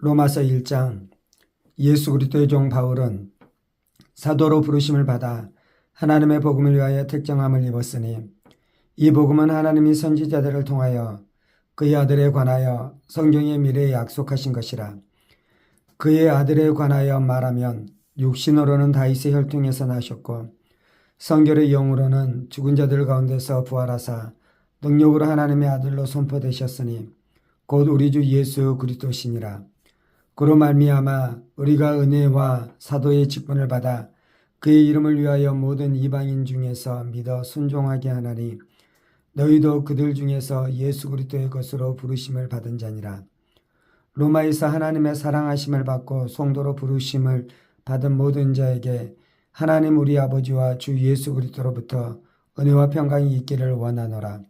로마서 1장. 예수 그리스도의 종 바울은 사도로 부르심을 받아 하나님의 복음을 위하여 택정함을 입었으니 이 복음은 하나님이 선지자들을 통하여 그의 아들에 관하여 성경의 미래에 약속하신 것이라. 그의 아들에 관하여 말하면 육신으로는 다윗의 혈통에서 나셨고 성결의 영으로는 죽은 자들 가운데서 부활하사 능력으로 하나님의 아들로 선포되셨으니 곧 우리 주 예수 그리스도시니라. 그로 말미암아 우리가 은혜와 사도의 직분을 받아 그의 이름을 위하여 모든 이방인 중에서 믿어 순종하게 하나니 너희도 그들 중에서 예수 그리스도의 것으로 부르심을 받은 자니라. 로마에서 하나님의 사랑하심을 받고 성도로 부르심을 받은 모든 자에게 하나님 우리 아버지와 주 예수 그리스도로부터 은혜와 평강이 있기를 원하노라.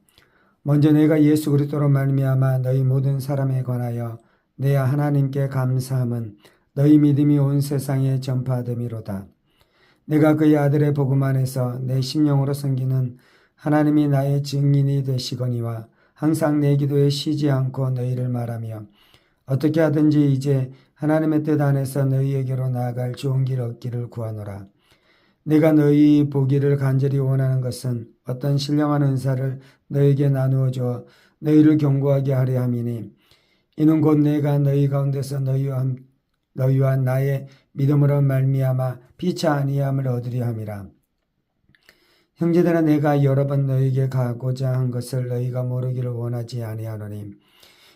먼저 내가 예수 그리스도로 말미암아 너희 모든 사람에 관하여 내 하나님께 감사함은 너희 믿음이 온 세상에 전파됨이로다. 내가 그의 아들의 복음 안에서 내 심령으로 섬기는 하나님이 나의 증인이 되시거니와 항상 내 기도에 쉬지 않고 너희를 말하며 어떻게 하든지 이제 하나님의 뜻 안에서 너희에게로 나아갈 좋은 길 얻기를 구하노라. 내가 너희 보기를 간절히 원하는 것은 어떤 신령한 은사를 너희에게 나누어 주어 너희를 견고하게 하려 함이니 이는 곧 내가 너희 가운데서 너희와 나의 믿음으로 말미암아 피차 아니함을 얻으려 함이라. 형제들아, 내가 여러 번 너희에게 가고자 한 것을 너희가 모르기를 원하지 아니하노니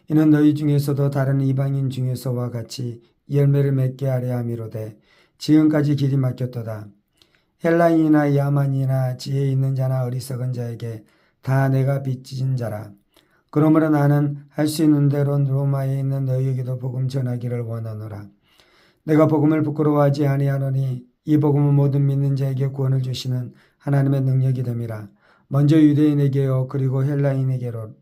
이는 너희 중에서도 다른 이방인 중에서와 같이 열매를 맺게 하려 함이로되 지금까지 길이 막혔도다. 헬라인이나 야만이나 지혜 있는 자나 어리석은 자에게 다 내가 빚진 자라. 그러므로 나는 할 수 있는 대로 로마에 있는 너희에게도 복음 전하기를 원하노라. 내가 복음을 부끄러워하지 아니하노니 이 복음은 모든 믿는 자에게 구원을 주시는 하나님의 능력이 됨이라. 먼저 유대인에게요 그리고 헬라인에게로다.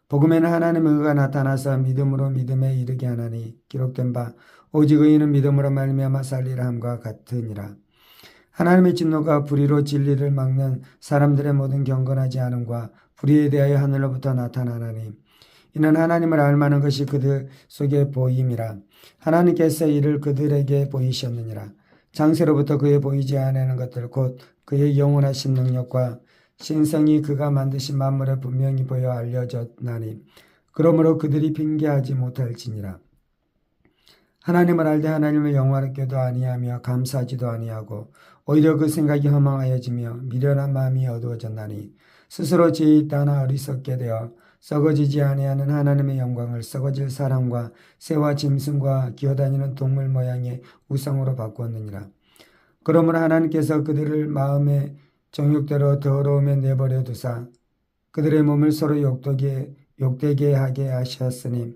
복음에는 하나님의 의가 나타나서 믿음으로 믿음에 이르게 하나니 기록된 바 오직 의인은 믿음으로 말미암아 살리라 함과 같으니라. 하나님의 진노가 불의로 진리를 막는 사람들의 모든 경건하지 않음과 불의에 대하여 하늘로부터 나타나나니 이는 하나님을 알만한 것이 그들 속에 보임이라. 하나님께서 이를 그들에게 보이셨느니라. 장세로부터 그에 보이지 아니하는 것들 곧 그의 영원하신 능력과 신성이 그가 만드신 만물에 분명히 보여 알려졌나니 그러므로 그들이 핑계하지 못할지니라. 하나님을 알되 하나님을 영화롭게도 아니하며 감사하지도 아니하고 오히려 그 생각이 허망하여지며 미련한 마음이 어두워졌나니 스스로 지혜 있다나 어리석게 되어 썩어지지 아니하는 하나님의 영광을 썩어질 사람과 새와 짐승과 기어다니는 동물 모양의 우상으로 바꾸었느니라. 그러므로 하나님께서 그들을 마음의 정욕대로 더러움에 내버려 두사 그들의 몸을 서로 욕되게 하게 하셨으니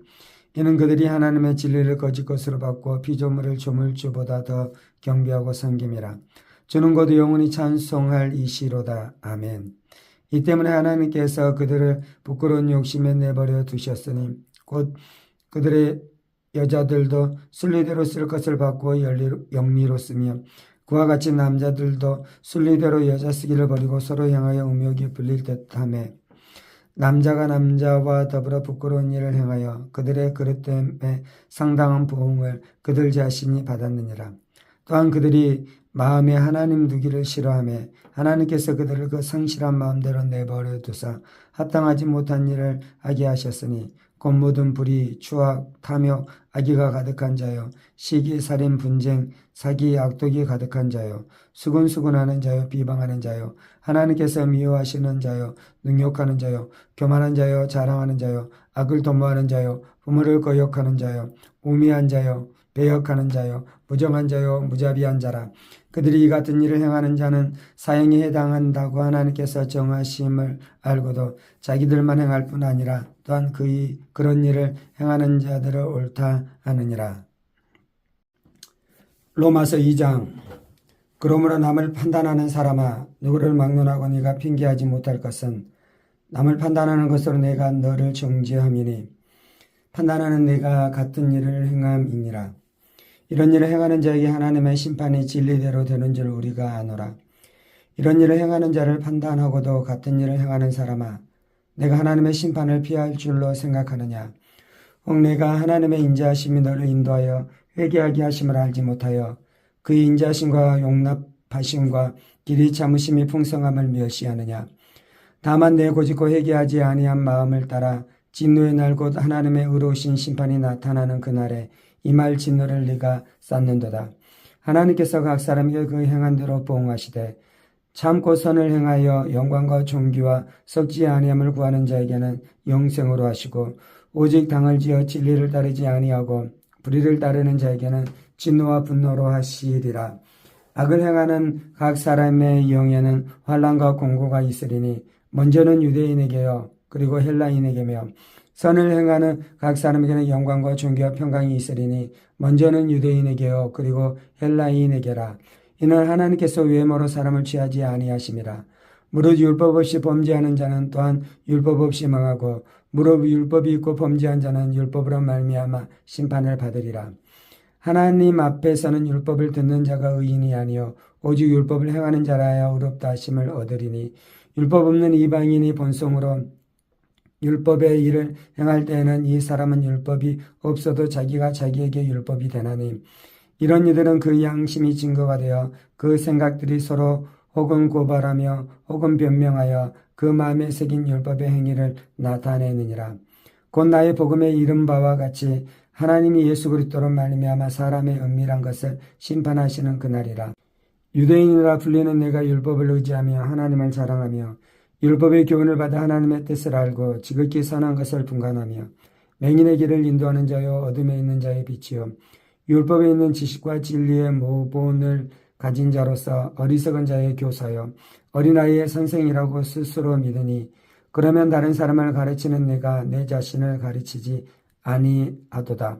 이는 그들이 하나님의 진리를 거짓 것으로 받고 피조물을 조물주보다 더 경배하고 섬김이라. 주는 곧 영원히 찬송할 이시로다. 아멘. 이 때문에 하나님께서 그들을 부끄러운 욕심에 내버려 두셨으니 곧 그들의 여자들도 순리대로 쓸 것을 받고 영리로 쓰며 그와 같이 남자들도 순리대로 여자 쓰기를 버리고 서로 향하여 음욕이 불릴 듯하며 남자가 남자와 더불어 부끄러운 일을 행하여 그들의 그릇됨에 상당한 보응을 그들 자신이 받았느니라. 또한 그들이 마음에 하나님 두기를 싫어하며 하나님께서 그들을 그 성실한 마음대로 내버려 두사 합당하지 못한 일을 하게 하셨으니 곧 모든 불의, 추악, 탐욕, 악의가 가득한 자요 시기, 살인, 분쟁, 사기, 악독이 가득한 자요 수근수근하는 자요 비방하는 자요 하나님께서 미워하시는 자요 능욕하는 자요 교만한 자요 자랑하는 자요 악을 도모하는 자요 부모를 거역하는 자요 우매한 자요 배역하는 자요 무정한 자요 무자비한 자라. 그들이 이 같은 일을 행하는 자는 사형에 해당한다고 하나님께서 정하심을 알고도 자기들만 행할 뿐 아니라 또한 그런 일을 행하는 자들을 옳다 하느니라. 로마서 2장. 그러므로 남을 판단하는 사람아 누구를 막론하고 네가 핑계하지 못할 것은 남을 판단하는 것으로 내가 너를 정죄함이니 판단하는 네가 같은 일을 행함이니라. 이런 일을 행하는 자에게 하나님의 심판이 진리대로 되는 줄 우리가 아노라. 이런 일을 행하는 자를 판단하고도 같은 일을 행하는 사람아 내가 하나님의 심판을 피할 줄로 생각하느냐. 혹 내가 하나님의 인자하심이 너를 인도하여 회개하게 하심을 알지 못하여 그의 인자하심과 용납하심과 길이 참으심이 풍성함을 멸시하느냐. 다만 내 고집고 회개하지 아니한 마음을 따라 진노의 날 곧 하나님의 의로우신 심판이 나타나는 그날에 이 말 진노를 네가 쌓는도다. 하나님께서 각 사람에게 그 행한 대로 보응하시되 참고 선을 행하여 영광과 존귀와 썩지 아니함을 구하는 자에게는 영생으로 하시고 오직 당을 지어 진리를 따르지 아니하고 불의를 따르는 자에게는 진노와 분노로 하시리라. 악을 행하는 각 사람의 영에는 환난과 공고가 있으리니 먼저는 유대인에게요 그리고 헬라인에게며 선을 행하는 각 사람에게는 영광과 존귀와 평강이 있으리니 먼저는 유대인에게요 그리고 헬라인에게라. 이는 하나님께서 외모로 사람을 취하지 아니하심이라. 무릇 율법 없이 범죄하는 자는 또한 율법 없이 망하고 무릇 율법이 있고 범죄한 자는 율법으로 말미암아 심판을 받으리라. 하나님 앞에서는 율법을 듣는 자가 의인이 아니요 오직 율법을 행하는 자라야 의롭다 하심을 얻으리니 율법 없는 이방인이 본성으로 율법의 일을 행할 때에는 이 사람은 율법이 없어도 자기가 자기에게 율법이 되나니 이런 이들은 그 양심이 증거가 되어 그 생각들이 서로 혹은 고발하며 혹은 변명하여 그 마음에 새긴 율법의 행위를 나타내느니라. 곧 나의 복음에 이른 바와 같이 하나님이 예수 그리스도로 말미암아 사람의 은밀한 것을 심판하시는 그날이라. 유대인이라 불리는 내가 율법을 의지하며 하나님을 자랑하며 율법의 교훈을 받아 하나님의 뜻을 알고 지극히 선한 것을 분간하며 맹인의 길을 인도하는 자요 어둠에 있는 자의 빛이요 율법에 있는 지식과 진리의 모본을 가진 자로서 어리석은 자의 교사요 어린아이의 선생이라고 스스로 믿으니 그러면 다른 사람을 가르치는 내가 내 자신을 가르치지 아니하도다.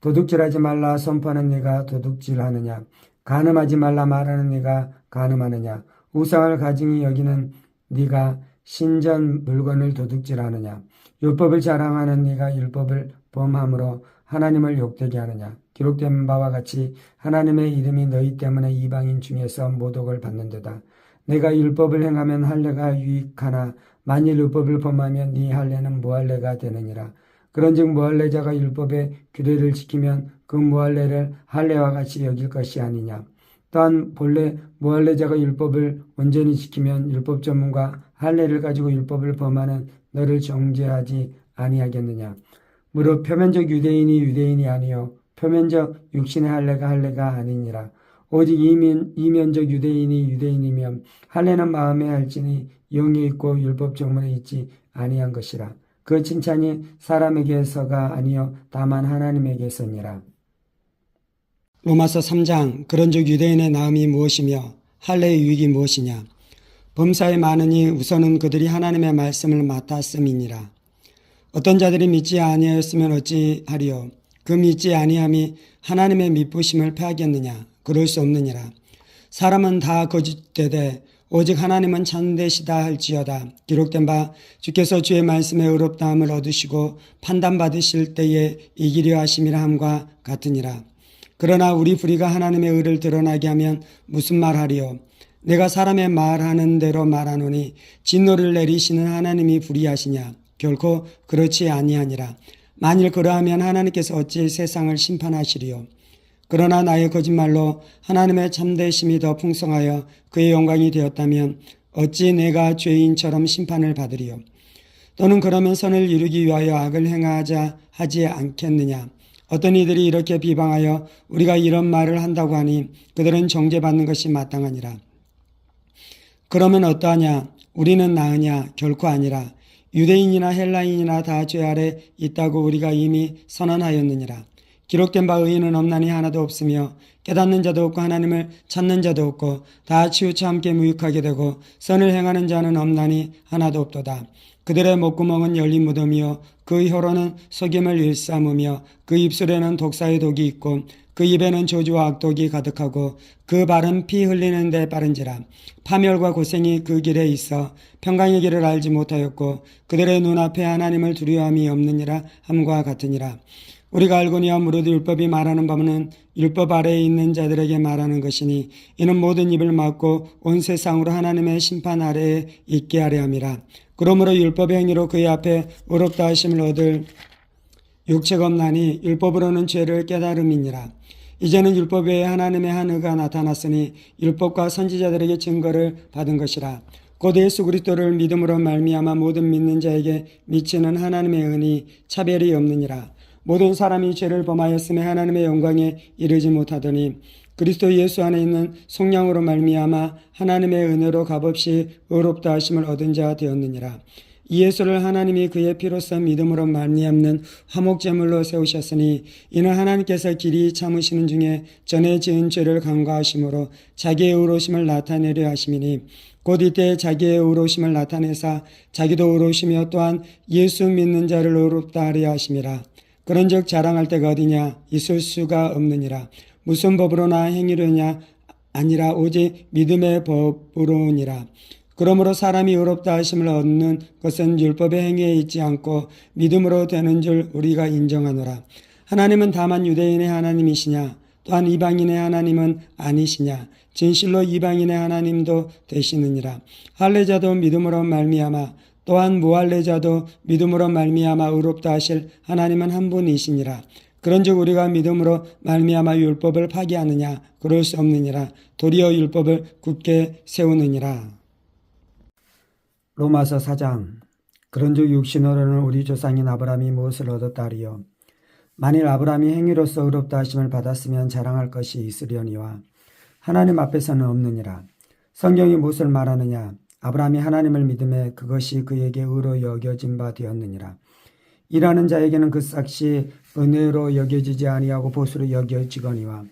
도둑질하지 말라 선포하는 내가 도둑질하느냐. 간음하지 말라 말하는 네가 간음하느냐. 우상을 가증히 여기는 네가 신전 물건을 도둑질하느냐. 율법을 자랑하는 네가 율법을 범함으로 하나님을 욕되게 하느냐. 기록된 바와 같이 하나님의 이름이 너희 때문에 이방인 중에서 모독을 받는도다. 내가 율법을 행하면 할례가 유익하나 만일 율법을 범하면 네 할례는 무할례가 되느니라. 그런즉 무할례자가 율법의 규례를 지키면 그 무할례를 할례와 같이 여길 것이 아니냐. 또한 본래 무할례자가 율법을 온전히 지키면 율법 전문과 할례를 가지고 율법을 범하는 너를 정죄하지 아니하겠느냐. 무릇 표면적 유대인이 유대인이 아니요 표면적 육신의 할례가 아니니라. 오직 이면적 유대인이 유대인이며 할례는 마음에 할지니 영에 있고 율법 정문에 있지 아니한 것이라. 그 칭찬이 사람에게서가 아니요 다만 하나님에게서니라. 로마서 3장 그런즉 유대인의 나음이 무엇이며 할례의 유익이 무엇이냐. 범사에 많으니 우선은 그들이 하나님의 말씀을 맡았음이니라. 어떤 자들이 믿지 아니하였으면 어찌하리요. 그 믿지 아니함이 하나님의 미쁘심을 패하겠느냐. 그럴 수 없느니라. 사람은 다 거짓되되 오직 하나님은 참되시다 할지어다. 기록된 바 주께서 주의 말씀에 의롭다함을 얻으시고 판단받으실 때에 이기려 하심이라 함과 같으니라. 그러나 우리 불의가 하나님의 의를 드러나게 하면 무슨 말하리요. 내가 사람의 말하는 대로 말하노니 진노를 내리시는 하나님이 불의하시냐. 결코 그렇지 아니하니라. 만일 그러하면 하나님께서 어찌 세상을 심판하시리요. 그러나 나의 거짓말로 하나님의 참되심이 더 풍성하여 그의 영광이 되었다면 어찌 내가 죄인처럼 심판을 받으리요. 또는 그러면 선을 이루기 위하여 악을 행하자 하지 않겠느냐. 어떤 이들이 이렇게 비방하여 우리가 이런 말을 한다고 하니 그들은 정죄받는 것이 마땅하니라. 그러면 어떠하냐. 우리는 나으냐. 결코 아니라. 유대인이나 헬라인이나 다 죄 아래 있다고 우리가 이미 선언하였느니라. 기록된 바 의인은 없나니 하나도 없으며 깨닫는 자도 없고 하나님을 찾는 자도 없고 다 치우쳐 함께 무익하게 되고 선을 행하는 자는 없나니 하나도 없도다. 그들의 목구멍은 열린 무덤이요 그 혀로는 속임을 일삼으며 그 입술에는 독사의 독이 있고 그 입에는 저주와 악독이 가득하고 그 발은 피 흘리는 데 빠른지라. 파멸과 고생이 그 길에 있어 평강의 길을 알지 못하였고 그들의 눈앞에 하나님을 두려움이 없느니라 함과 같으니라. 우리가 알거니와 무릇 율법이 말하는 바는 율법 아래에 있는 자들에게 말하는 것이니 이는 모든 입을 막고 온 세상으로 하나님의 심판 아래에 있게 하려 함이라. 그러므로 율법의 행위로 그의 앞에 의롭다 하심을 얻을 육체가 없나니 율법으로는 죄를 깨달음이니라. 이제는 율법 외에 하나님의 한 의가 나타났으니 율법과 선지자들에게 증거를 받은 것이라. 곧 예수 그리스도를 믿음으로 말미암아 모든 믿는 자에게 미치는 하나님의 은이 차별이 없느니라. 모든 사람이 죄를 범하였음에 하나님의 영광에 이르지 못하더니 그리스도 예수 안에 있는 속량으로 말미암아 하나님의 은혜로 값없이 의롭다 하심을 얻은 자 되었느니라. 이 예수를 하나님이 그의 피로써 믿음으로 말미암는 화목제물로 세우셨으니 이는 하나님께서 길이 참으시는 중에 전에 지은 죄를 간과하심으로 자기의 의로우심을 나타내려 하심이니 곧 이때 자기의 의로우심을 나타내사 자기도 의로우시며 또한 예수 믿는 자를 의롭다 하려 하심이라. 그런즉 자랑할 때가 어디냐? 있을 수가 없느니라. 무슨 법으로나 행위로냐? 아니라 오직 믿음의 법으로니라. 그러므로 사람이 의롭다 하심을 얻는 것은 율법의 행위에 있지 않고 믿음으로 되는 줄 우리가 인정하노라. 하나님은 다만 유대인의 하나님이시냐? 또한 이방인의 하나님은 아니시냐? 진실로 이방인의 하나님도 되시느니라. 할례자도 믿음으로 말미암아 또한 무할례자도 믿음으로 말미암아 의롭다 하실 하나님은 한 분이시니라. 그런즉 우리가 믿음으로 말미암아 율법을 파기하느냐? 그럴 수 없느니라. 도리어 율법을 굳게 세우느니라. 로마서 4장. 그런즉 육신으로는 우리 조상인 아브라함이 무엇을 얻었다 하리요? 만일 아브라함이 행위로서 의롭다 하심을 받았으면 자랑할 것이 있으려니와 하나님 앞에서는 없느니라. 성경이 무엇을 말하느냐? 아브라함이 하나님을 믿음에 그것이 그에게 의로 여겨진 바 되었느니라. 일하는 자에게는 그 삭시 은혜로 여겨지지 아니하고 보수로 여겨지거니와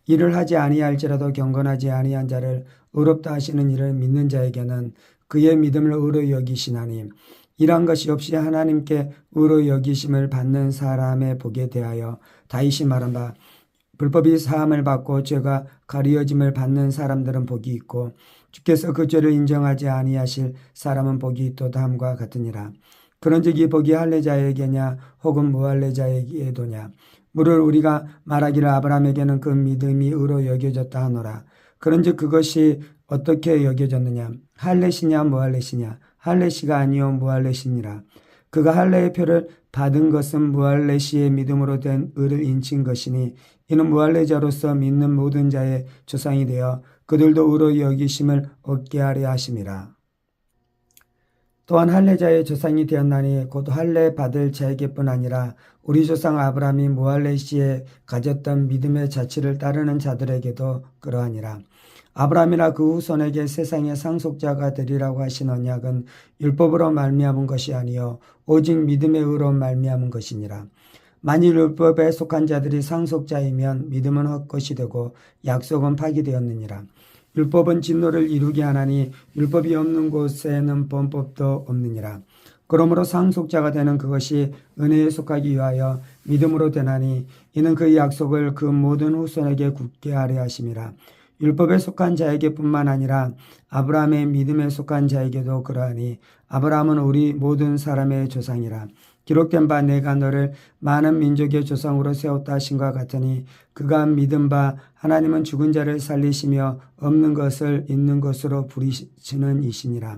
일을 하지 아니할지라도 경건하지 아니한 자를 의롭다 하시는 이를 믿는 자에게는 그의 믿음을 의로 여기시나니 일한 것이 없이 하나님께 의로 여기심을 받는 사람의 복에 대하여 다윗이 말한 바 불법이 사함을 받고 죄가 가리어짐을 받는 사람들은 복이 있고 주께서 그 죄를 인정하지 아니하실 사람은 복이 있도다 함과 같으니라. 그런즉 이 복이 할례자에게냐 혹은 무할례자에게도냐? 무릇 우리가 말하기를 아브라함에게는 그 믿음이 의로 여겨졌다 하노라. 그런즉 그것이 어떻게 여겨졌느냐? 할례시냐 무할례시냐? 할례시가 아니요 무할례시니라. 그가 할례의 표를 받은 것은 무할례시의 믿음으로 된 의를 인친 것이니 이는 무할례자로서 믿는 모든 자의 조상이 되어 그들도 의로 여기심을 얻게 하려 하심이라. 또한 할례자의 조상이 되었나니 곧 할례 받을 자에게뿐 아니라 우리 조상 아브라함이 무할례시에 가졌던 믿음의 자치를 따르는 자들에게도 그러하니라. 아브라함이나 그 후손에게 세상의 상속자가 되리라고 하신 언약은 율법으로 말미암은 것이 아니요 오직 믿음의 의로 말미암은 것이니라. 만일 율법에 속한 자들이 상속자이면 믿음은 헛것이 되고 약속은 파기되었느니라. 율법은 진노를 이루게 하나니 율법이 없는 곳에는 범법도 없느니라. 그러므로 상속자가 되는 그것이 은혜에 속하기 위하여 믿음으로 되나니 이는 그 약속을 그 모든 후손에게 굳게 하려 하심이라. 율법에 속한 자에게뿐만 아니라 아브라함의 믿음에 속한 자에게도 그러하니 아브라함은 우리 모든 사람의 조상이라. 기록된 바 내가 너를 많은 민족의 조상으로 세웠다 하신과 같으니 그가 믿은 바 하나님은 죽은 자를 살리시며 없는 것을 있는 것으로 부리시는 이시니라.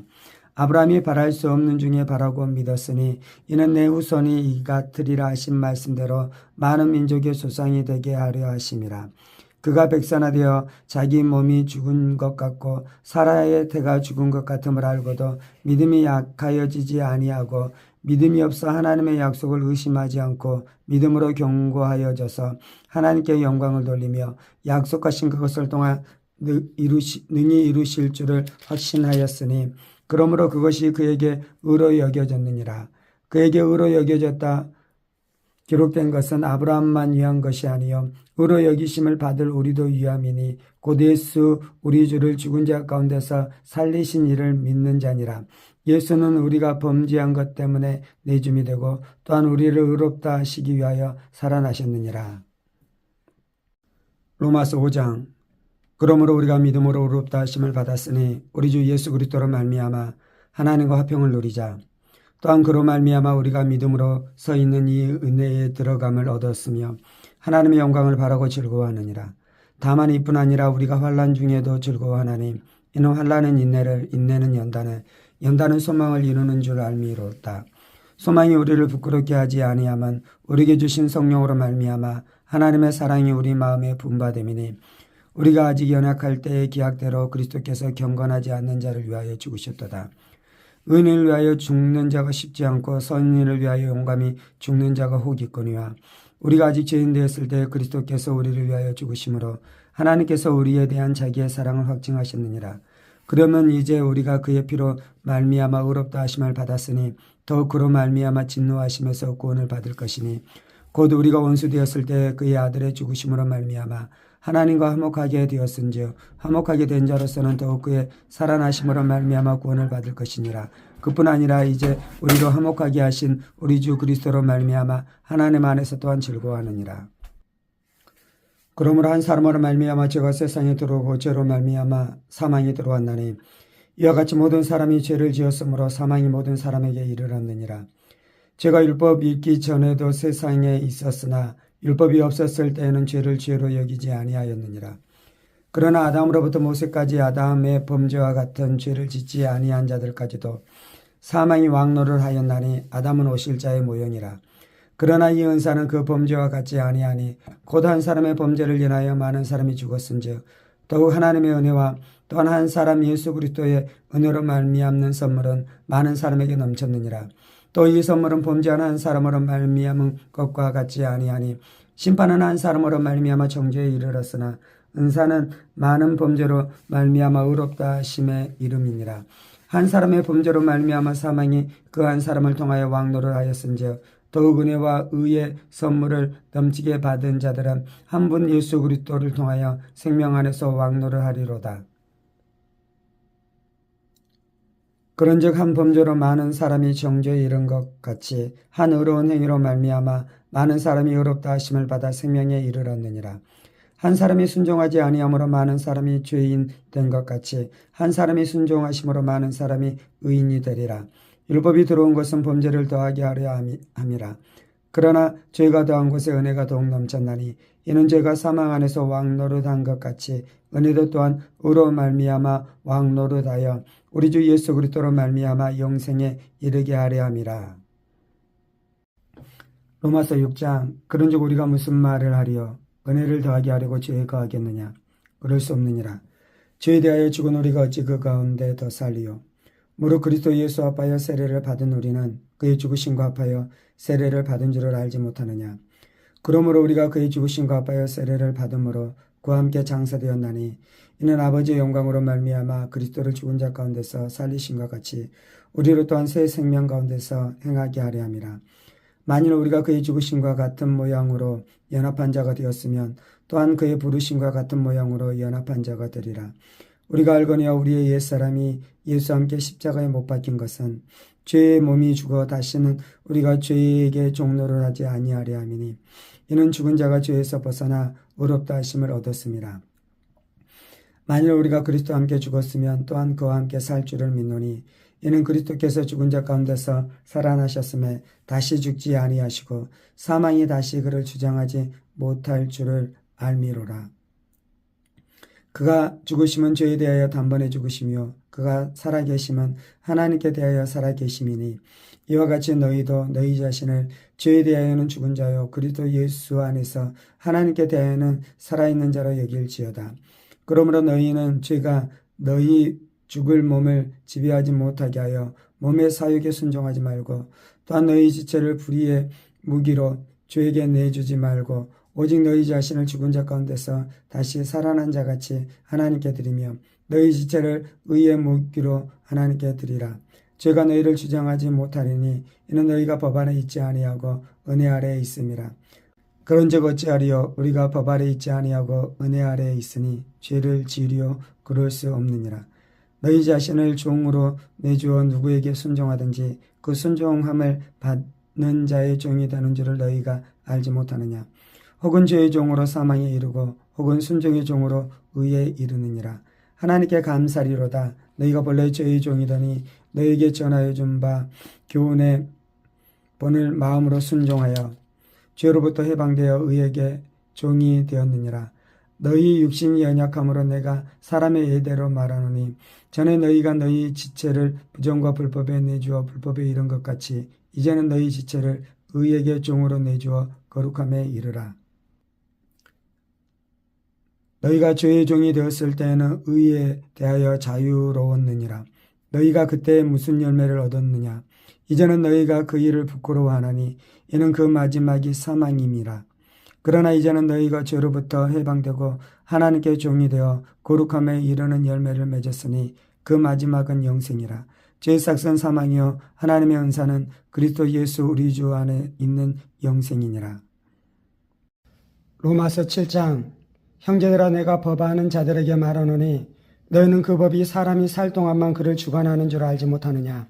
아브라함이 바랄 수 없는 중에 바라고 믿었으니 이는 내 후손이 이 같으리라 하신 말씀대로 많은 민족의 조상이 되게 하려 하심이라. 그가 백선하되어 자기 몸이 죽은 것 같고 사라의 태가 죽은 것 같음을 알고도 믿음이 약하여지지 아니하고 믿음이 없어 하나님의 약속을 의심하지 않고 믿음으로 견고하여져서 하나님께 영광을 돌리며 약속하신 그것을 통한 능히 이루실 줄을 확신하였으니 그러므로 그것이 그에게 의로 여겨졌느니라. 그에게 의로 여겨졌다 기록된 것은 아브라함만 위한 것이 아니요 의로 여기심을 받을 우리도 위함이니 곧 예수 우리 주를 죽은 자 가운데서 살리신 이를 믿는 자니라. 예수는 우리가 범죄한 것 때문에 내줌이 되고 또한 우리를 의롭다 하시기 위하여 살아나셨느니라. 로마서 5장. 그러므로 우리가 믿음으로 의롭다 하심을 받았으니 우리 주 예수 그리스도로 말미암아 하나님과 화평을 누리자. 또한 그로 말미암아 우리가 믿음으로 서 있는 이 은혜에 들어감을 얻었으며 하나님의 영광을 바라고 즐거워하느니라. 다만 이뿐 아니라 우리가 환난 중에도 즐거워하나니 이는 환난은 인내를 인내는 연단을 연단은 소망을 이루는 줄 알미로다. 소망이 우리를 부끄럽게 하지 아니하면 우리에게 주신 성령으로 말미암아 하나님의 사랑이 우리 마음에 분바됨이니 우리가 아직 연약할 때의 기약대로 그리스도께서 경건하지 않는 자를 위하여 죽으셨도다. 의인을 위하여 죽는 자가 쉽지 않고 선인을 위하여 용감히 죽는 자가 혹 있거니와 우리가 아직 죄인 되었을 때 그리스도께서 우리를 위하여 죽으심으로 하나님께서 우리에 대한 자기의 사랑을 확증하셨느니라. 그러면 이제 우리가 그의 피로 말미암아 의롭다 하심을 받았으니 더욱 그로 말미암아 진노하심에서 구원을 받을 것이니 곧 우리가 원수 되었을 때 그의 아들의 죽으심으로 말미암아 하나님과 화목하게 되었은즉 화목하게 된 자로서는 더욱 그의 살아나심으로 말미암아 구원을 받을 것이니라. 그뿐 아니라 이제 우리로 화목하게 하신 우리 주 그리스도로 말미암아 하나님 안에서 또한 즐거워하느니라. 그러므로 한 사람으로 말미암아 죄가 세상에 들어오고 죄로 말미암아 사망이 들어왔나니 이와 같이 모든 사람이 죄를 지었으므로 사망이 모든 사람에게 이르렀느니라. 죄가 율법 있기 전에도 세상에 있었으나 율법이 없었을 때에는 죄를 죄로 여기지 아니하였느니라. 그러나 아담으로부터 모세까지 아담의 범죄와 같은 죄를 짓지 아니한 자들까지도 사망이 왕노를 하였나니 아담은 오실자의 모형이라. 그러나 이 은사는 그 범죄와 같지 아니하니 곧 한 사람의 범죄를 인하여 많은 사람이 죽었은즉 더욱 하나님의 은혜와 또한 한 사람 예수 그리스도의 은혜로 말미암는 선물은 많은 사람에게 넘쳤느니라. 또 이 선물은 범죄하는 한 사람으로 말미암은 것과 같지 아니하니 심판은 한 사람으로 말미암아 정죄에 이르렀으나 은사는 많은 범죄로 말미암아 의롭다 하심의 이름이니라. 한 사람의 범죄로 말미암아 사망이 그 한 사람을 통하여 왕노를 하였은즉 더욱 은혜와 의의 선물을 넘치게 받은 자들은 한 분 예수 그리스도를 통하여 생명 안에서 왕노를 하리로다. 그런즉 한 범죄로 많은 사람이 정죄에 이른 것 같이 한 의로운 행위로 말미암아 많은 사람이 의롭다 하심을 받아 생명에 이르렀느니라. 한 사람이 순종하지 아니함으로 많은 사람이 죄인 된 것 같이 한 사람이 순종하심으로 많은 사람이 의인이 되리라. 율법이 들어온 것은 범죄를 더하게 하려 함이라. 그러나 죄가 더한 곳에 은혜가 더욱 넘쳤나니 이는 죄가 사망 안에서 왕노릇한 것 같이 은혜도 또한 의로 말미암아 왕노릇하여 우리 주 예수 그리스도로 말미암아 영생에 이르게 하려 함이라. 로마서 6장. 그런즉 우리가 무슨 말을 하리요? 은혜를 더하게 하려고 죄에 거하겠느냐? 그럴 수 없느니라. 죄에 대하여 죽은 우리가 어찌 그 가운데 더 살리요? 무릇 그리스도 예수 합하여 세례를 받은 우리는 그의 죽으심과 합하여 세례를 받은 줄을 알지 못하느냐? 그러므로 우리가 그의 죽으심과 합하여 세례를 받음으로 그와 함께 장사되었나니 이는 아버지의 영광으로 말미암아 그리스도를 죽은 자 가운데서 살리심과 같이 우리로 또한 새 생명 가운데서 행하게 하려 함이라. 만일 우리가 그의 죽으심과 같은 모양으로 연합한 자가 되었으면 또한 그의 부르심과 같은 모양으로 연합한 자가 되리라. 우리가 알거니와 우리의 옛사람이 예수와 함께 십자가에 못 박힌 것은 죄의 몸이 죽어 다시는 우리가 죄에게 종노를 하지 아니하려 함이니 이는 죽은 자가 죄에서 벗어나 의롭다 하심을 얻었음이라. 만일 우리가 그리스도와 함께 죽었으면 또한 그와 함께 살 줄을 믿노니 이는 그리스도께서 죽은 자 가운데서 살아나셨음에 다시 죽지 아니하시고 사망이 다시 그를 주장하지 못할 줄을 알미로라. 그가 죽으심은 죄에 대하여 단번에 죽으시며 그가 살아계심은 하나님께 대하여 살아계심이니 이와 같이 너희도 너희 자신을 죄에 대하여는 죽은 자요 그리스도 예수 안에서 하나님께 대하여는 살아있는 자로 여길지어다. 그러므로 너희는 죄가 너희 죽을 몸을 지배하지 못하게 하여 몸의 사욕에 순종하지 말고 또한 너희 지체를 불의의 무기로 죄에게 내주지 말고 오직 너희 자신을 죽은 자 가운데서 다시 살아난 자같이 하나님께 드리며 너희 지체를 의의 무기로 하나님께 드리라. 죄가 너희를 주장하지 못하리니 이는 너희가 법 안에 있지 아니하고 은혜 아래에 있음이라. 그런즉 어찌하리요? 우리가 법 아래에 있지 아니하고 은혜 아래에 있으니 죄를 지으리요? 그럴 수 없느니라. 너희 자신을 종으로 내주어 누구에게 순종하든지 그 순종함을 받는 자의 종이 되는 줄을 너희가 알지 못하느냐? 혹은 죄의 종으로 사망에 이르고 혹은 순종의 종으로 의에 이르느니라. 하나님께 감사리로다. 너희가 본래 죄의 종이더니 너희에게 전하여 준 바 교훈의 본을 마음으로 순종하여 죄로부터 해방되어 의에게 종이 되었느니라. 너희 육신이 연약함으로 내가 사람의 예대로 말하노니 전에 너희가 너희 지체를 부정과 불법에 내주어 불법에 이른 것 같이 이제는 너희 지체를 의에게 종으로 내주어 거룩함에 이르라. 너희가 죄의 종이 되었을 때에는 의에 대하여 자유로웠느니라. 너희가 그때 무슨 열매를 얻었느냐? 이제는 너희가 그 일을 부끄러워하나니 이는 그 마지막이 사망임이라. 그러나 이제는 너희가 죄로부터 해방되고 하나님께 종이 되어 거룩함에 이르는 열매를 맺었으니 그 마지막은 영생이라. 죄의 삭은 사망이요 하나님의 은사는 그리스도 예수 우리 주 안에 있는 영생이니라. 로마서 7장. 형제들아, 내가 법하는 자들에게 말하노니 너희는 그 법이 사람이 살 동안만 그를 주관하는 줄 알지 못하느냐.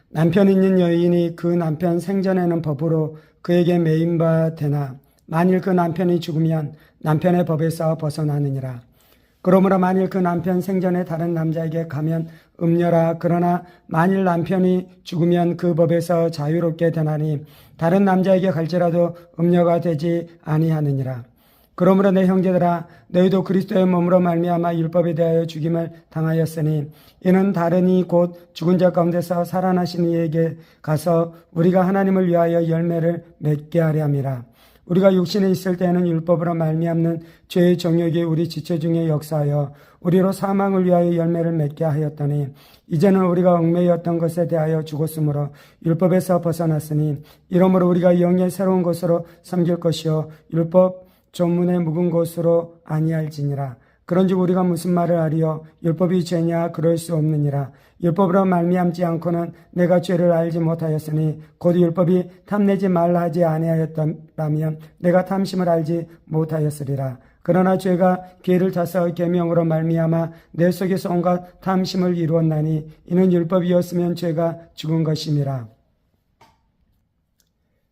남편 있는 여인이 그 남편 생전에는 법으로 그에게 매인 바 되나 만일 그 남편이 죽으면 남편의 법에서 벗어나느니라. 그러므로 만일 그 남편 생전에 다른 남자에게 가면 음녀라. 그러나 만일 남편이 죽으면 그 법에서 자유롭게 되나니 다른 남자에게 갈지라도 음녀가 되지 아니하느니라. 그러므로 내 형제들아, 너희도 그리스도의 몸으로 말미암아 율법에 대하여 죽임을 당하였으니 이는 다른이 곧 죽은 자 가운데서 살아나신 이에게 가서 우리가 하나님을 위하여 열매를 맺게 하려 함이라. 우리가 육신에 있을 때에는 율법으로 말미암는 죄의 정욕이 우리 지체 중에 역사하여 우리로 사망을 위하여 열매를 맺게 하였더니 이제는 우리가 얽매였던 것에 대하여 죽었으므로 율법에서 벗어났으니 이러므로 우리가 영의 새로운 것으로 섬길 것이요 율법 조문에 묵은 것으로 아니할지니라. 그런즉 우리가 무슨 말을 하리요? 율법이 죄냐? 그럴 수 없느니라. 율법으로 말미암지 않고는 내가 죄를 알지 못하였으니 곧 율법이 탐내지 말라 하지 아니하였다면 내가 탐심을 알지 못하였으리라. 그러나 죄가 기회를 타서 계명으로 말미암아 내 속에서 온갖 탐심을 이루었나니 이는 율법이었으면 죄가 죽은 것임이라.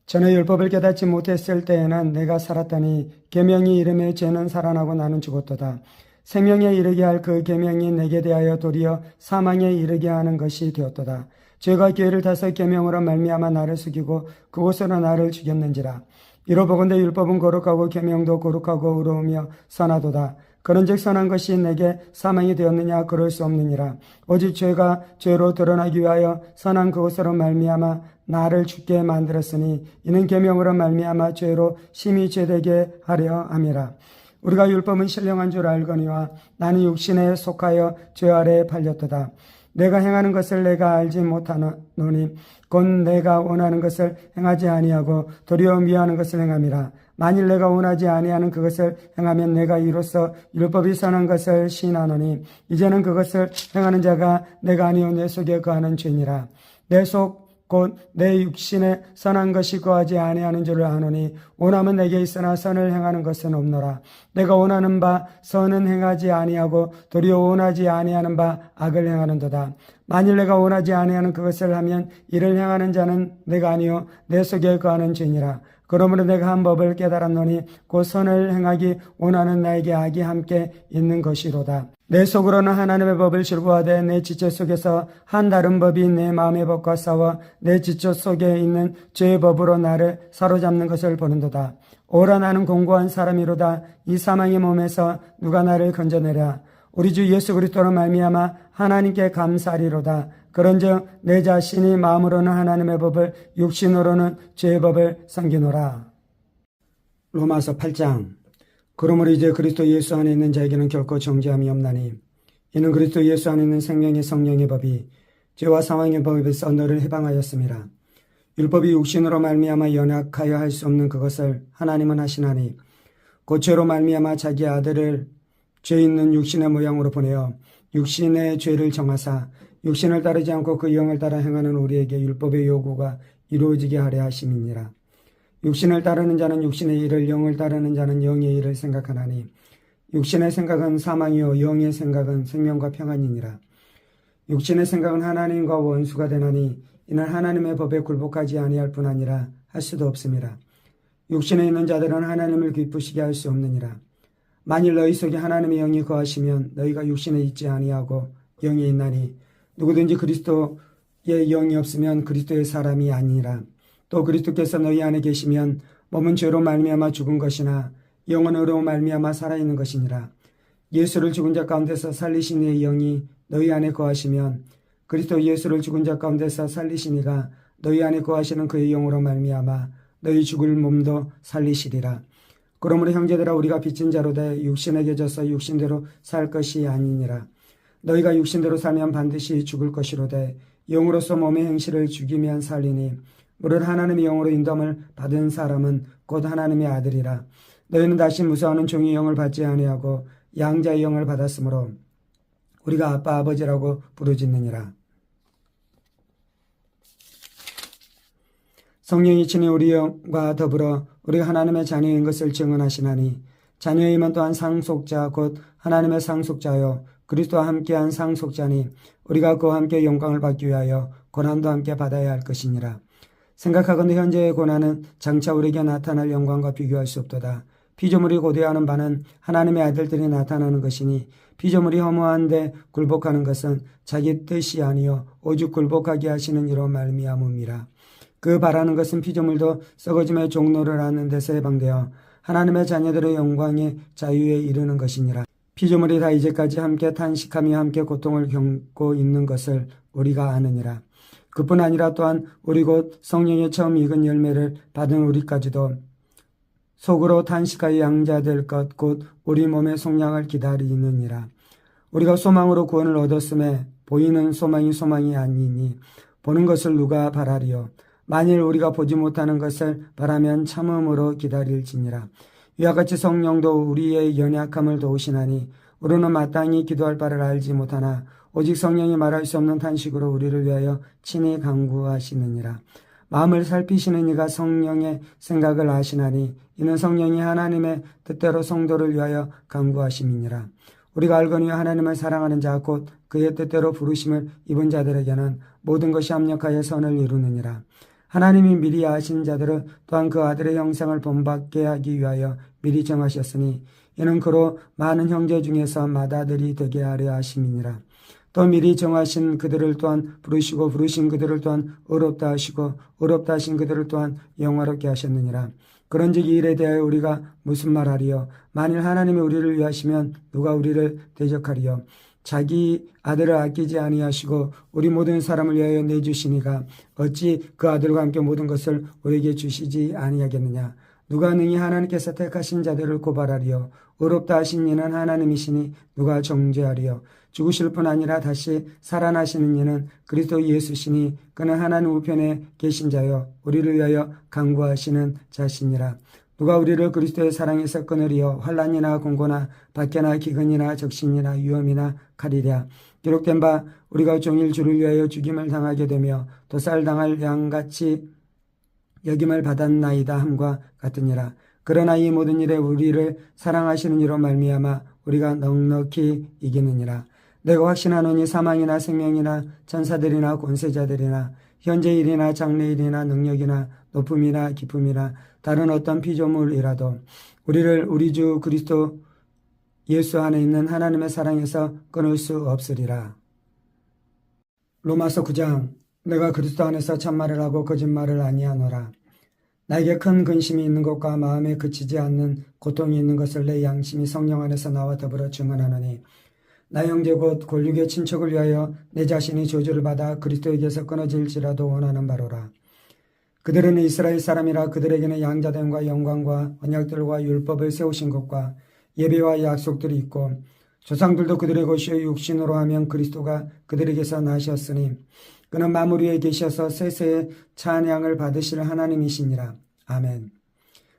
전에 율법을 깨닫지 못했을 때에는 내가 살았더니 계명이 이름에 죄는 살아나고 나는 죽었도다. 생명에 이르게 할 그 계명이 내게 대하여 도리어 사망에 이르게 하는 것이 되었도다. 죄가 기회를 타서 계명으로 말미암아 나를 죽이고 그곳으로 나를 죽였는지라. 이로보건대 율법은 거룩하고 계명도 거룩하고 의로우며 선하도다. 그런즉 선한 것이 내게 사망이 되었느냐? 그럴 수 없느니라. 오직 죄가 죄로 드러나기 위하여 선한 그것으로 말미암아 나를 죽게 만들었으니 이는 계명으로 말미암아 죄로 심히 죄되게 하려 함이라. 우리가 율법은 신령한 줄 알거니와 나는 육신에 속하여 죄 아래에 팔렸도다. 내가 행하는 것을 내가 알지 못하노니 곧 내가 원하는 것을 행하지 아니하고 도리어 미워하는 것을 행함이라. 만일 내가 원하지 아니하는 그것을 행하면 내가 이로써 율법이 선한 것을 시인하노니 이제는 그것을 행하는 자가 내가 아니오 내 속에 거하는 죄니라. 내 속 곧 내 육신에 선한 것이 거하지 아니하는 줄을 아노니 원함은 내게 있으나 선을 행하는 것은 없노라. 내가 원하는 바 선은 행하지 아니하고 도리어 원하지 아니하는 바 악을 행하는도다. 만일 내가 원하지 아니하는 그것을 하면 이를 행하는 자는 내가 아니요 내 속에 거하는 죄니라. 그러므로 내가 한 법을 깨달았노니 곧 선을 행하기 원하는 나에게 악이 함께 있는 것이로다. 내 속으로는 하나님의 법을 즐거워하되 내 지체 속에서 한 다른 법이 내 마음의 법과 싸워 내 지체 속에 있는 죄의 법으로 나를 사로잡는 것을 보는도다. 오라 나는 공고한 사람이로다. 이 사망의 몸에서 누가 나를 건져내랴. 우리 주 예수 그리스도로 말미암아 하나님께 감사하리로다. 그런즉 내 자신이 마음으로는 하나님의 법을 육신으로는 죄의 법을 섬기노라. 로마서 8장. 그러므로 이제 그리스도 예수 안에 있는 자에게는 결코 정죄함이 없나니 이는 그리스도 예수 안에 있는 생명의 성령의 법이 죄와 사망의 법에서 너를 해방하였음이라. 율법이 육신으로 말미암아 연약하여 할 수 없는 그것을 하나님은 하시나니 곧 죄로 말미암아 자기 아들을 죄 있는 육신의 모양으로 보내어 육신의 죄를 정하사 육신을 따르지 않고 그 영을 따라 행하는 우리에게 율법의 요구가 이루어지게 하려 하심이니라. 육신을 따르는 자는 육신의 일을, 영을 따르는 자는 영의 일을 생각하나니 육신의 생각은 사망이요 영의 생각은 생명과 평안이니라. 육신의 생각은 하나님과 원수가 되나니 이는 하나님의 법에 굴복하지 아니할 뿐 아니라 할 수도 없음이라. 육신에 있는 자들은 하나님을 기쁘시게 할 수 없느니라. 만일 너희 속에 하나님의 영이 거하시면 너희가 육신에 있지 아니하고 영이 있나니 누구든지 그리스도의 영이 없으면 그리스도의 사람이 아니니라. 또 그리스도께서 너희 안에 계시면 몸은 죄로 말미암아 죽은 것이나 영은 의로 말미암아 살아있는 것이니라. 예수를 죽은 자 가운데서 살리신 이의 영이 너희 안에 거하시면 그리스도 예수를 죽은 자 가운데서 살리신 이가 너희 안에 거하시는 그의 영으로 말미암아 너희 죽을 몸도 살리시리라. 그러므로 형제들아 우리가 빚진 자로 돼 육신에게 져서 육신대로 살 것이 아니니라. 너희가 육신대로 살면 반드시 죽을 것이로되 영으로서 몸의 행실을 죽이면 살리니 무릇 하나님의 영으로 인도함을 받은 사람은 곧 하나님의 아들이라. 너희는 다시 무서워하는 종의 영을 받지 아니하고 양자의 영을 받았으므로 우리가 아빠 아버지라고 부르짖느니라. 성령이 친히 우리와 더불어 우리가 하나님의 자녀인 것을 증언하시나니 자녀임은 또한 상속자 곧 하나님의 상속자요 그리스도와 함께한 상속자니 우리가 그와 함께 영광을 받기 위하여 고난도 함께 받아야 할 것이니라. 생각하건대 현재의 고난은 장차 우리에게 나타날 영광과 비교할 수 없도다. 피조물이 고대하는 바는 하나님의 아들들이 나타나는 것이니 피조물이 허무한데 굴복하는 것은 자기 뜻이 아니요 오직 굴복하게 하시는 이로 말미암음이라. 그 바라는 것은 피조물도 썩어짐의 종로를 하는 데서 해방되어 하나님의 자녀들의 영광의 자유에 이르는 것이니라. 피조물이 다 이제까지 함께 탄식하며 함께 고통을 겪고 있는 것을 우리가 아느니라. 그뿐 아니라 또한 우리 곧 성령의 처음 익은 열매를 받은 우리까지도 속으로 탄식하여 양자될 것 곧 우리 몸의 속량을 기다리느니라. 우리가 소망으로 구원을 얻었음에 보이는 소망이 아니니 보는 것을 누가 바라리요. 만일 우리가 보지 못하는 것을 바라면 참음으로 기다릴지니라. 이와 같이 성령도 우리의 연약함을 도우시나니 우리는 마땅히 기도할 바를 알지 못하나 오직 성령이 말할 수 없는 탄식으로 우리를 위하여 친히 간구하시느니라. 마음을 살피시는 이가 성령의 생각을 아시나니 이는 성령이 하나님의 뜻대로 성도를 위하여 간구하심이니라. 우리가 알거니 하나님을 사랑하는 자 곧 그의 뜻대로 부르심을 입은 자들에게는 모든 것이 합력하여 선을 이루느니라. 하나님이 미리 아신 자들을 또한 그 아들의 형상을 본받게 하기 위하여 미리 정하셨으니 이는 그로 많은 형제 중에서 맏아들이 되게 하려 하심이니라. 또 미리 정하신 그들을 또한 부르시고 부르신 그들을 또한 의롭다 하시고 의롭다 하신 그들을 또한 영화롭게 하셨느니라. 그런즉 이 일에 대하여 우리가 무슨 말하리요? 만일 하나님이 우리를 위하시면 누가 우리를 대적하리요? 자기 아들을 아끼지 아니하시고 우리 모든 사람을 위하여 내주시니가 어찌 그 아들과 함께 모든 것을 우리에게 주시지 아니하겠느냐? 누가 능히 하나님께서 택하신 자들을 고발하리요? 의롭다 하신 이는 하나님이시니 누가 정죄하리요? 죽으실 뿐 아니라 다시 살아나시는 이는 그리스도 예수시니 그는 하나님 우편에 계신 자요 우리를 위하여 간구하시는 자시니라. 누가 우리를 그리스도의 사랑에서 끊으리요? 환난이나 공고나 박해나 기근이나 적신이나 위험이나 칼이랴. 기록된 바 우리가 종일 주를 위하여 죽임을 당하게 되며 도살당할 양같이 여김을 받았나이다 함과 같으니라. 그러나 이 모든 일에 우리를 사랑하시는 이로 말미암아 우리가 넉넉히 이기느니라. 내가 확신하노니 사망이나 생명이나 천사들이나 권세자들이나 현재 일이나 장래 일이나 능력이나 높음이나 깊음이나 다른 어떤 피조물이라도 우리를 우리 주 그리스도 예수 안에 있는 하나님의 사랑에서 끊을 수 없으리라. 로마서 9장. 내가 그리스도 안에서 참말을 하고 거짓말을 아니하노라. 나에게 큰 근심이 있는 것과 마음에 그치지 않는 고통이 있는 것을 내 양심이 성령 안에서 나와 더불어 증언하노니 나 형제 곧 골육의 친척을 위하여 내 자신이 저주를 받아 그리스도에게서 끊어질지라도 원하는 바로라. 그들은 이스라엘 사람이라 그들에게는 양자됨과 영광과 언약들과 율법을 세우신 것과 예배와 약속들이 있고 조상들도 그들의 것이요 육신으로 하면 그리스도가 그들에게서 나셨으니 그는 만물 위에 계셔서 세세의 찬양을 받으실 하나님이시니라. 아멘.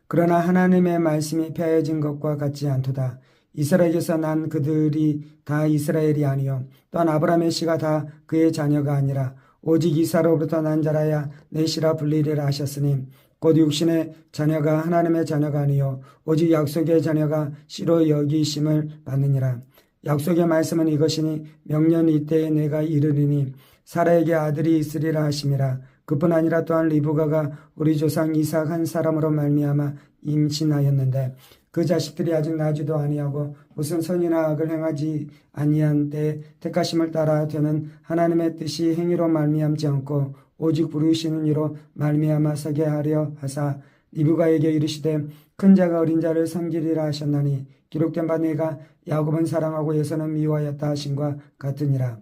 그러나 하나님의 말씀이 폐해진 것과 같지 않도다. 이스라엘에게서 난 그들이 다 이스라엘이 아니요 또한 아브라함의 씨가 다 그의 자녀가 아니라 오직 이사로부터 난 자라야 내 씨라 불리리라 하셨으니 곧 육신의 자녀가 하나님의 자녀가 아니요 오직 약속의 자녀가 씨로 여기심을 받느니라. 약속의 말씀은 이것이니 명년 이때에 내가 이르리니 사라에게 아들이 있으리라 하심이라. 그뿐 아니라 또한 리브가가 우리 조상 이삭 한 사람으로 말미암아 임신하였는데 그 자식들이 아직 나지도 아니하고 무슨 선이나 악을 행하지 아니한 때에 택하심을 따라 되는 하나님의 뜻이 행위로 말미암지 않고 오직 부르시는 이로 말미암아 서게 하려 하사 리브가에게 이르시되 큰 자가 어린 자를 섬기리라 하셨나니 기록된 바 내가 야곱은 사랑하고 에서는 미워하였다 하심과 같으니라.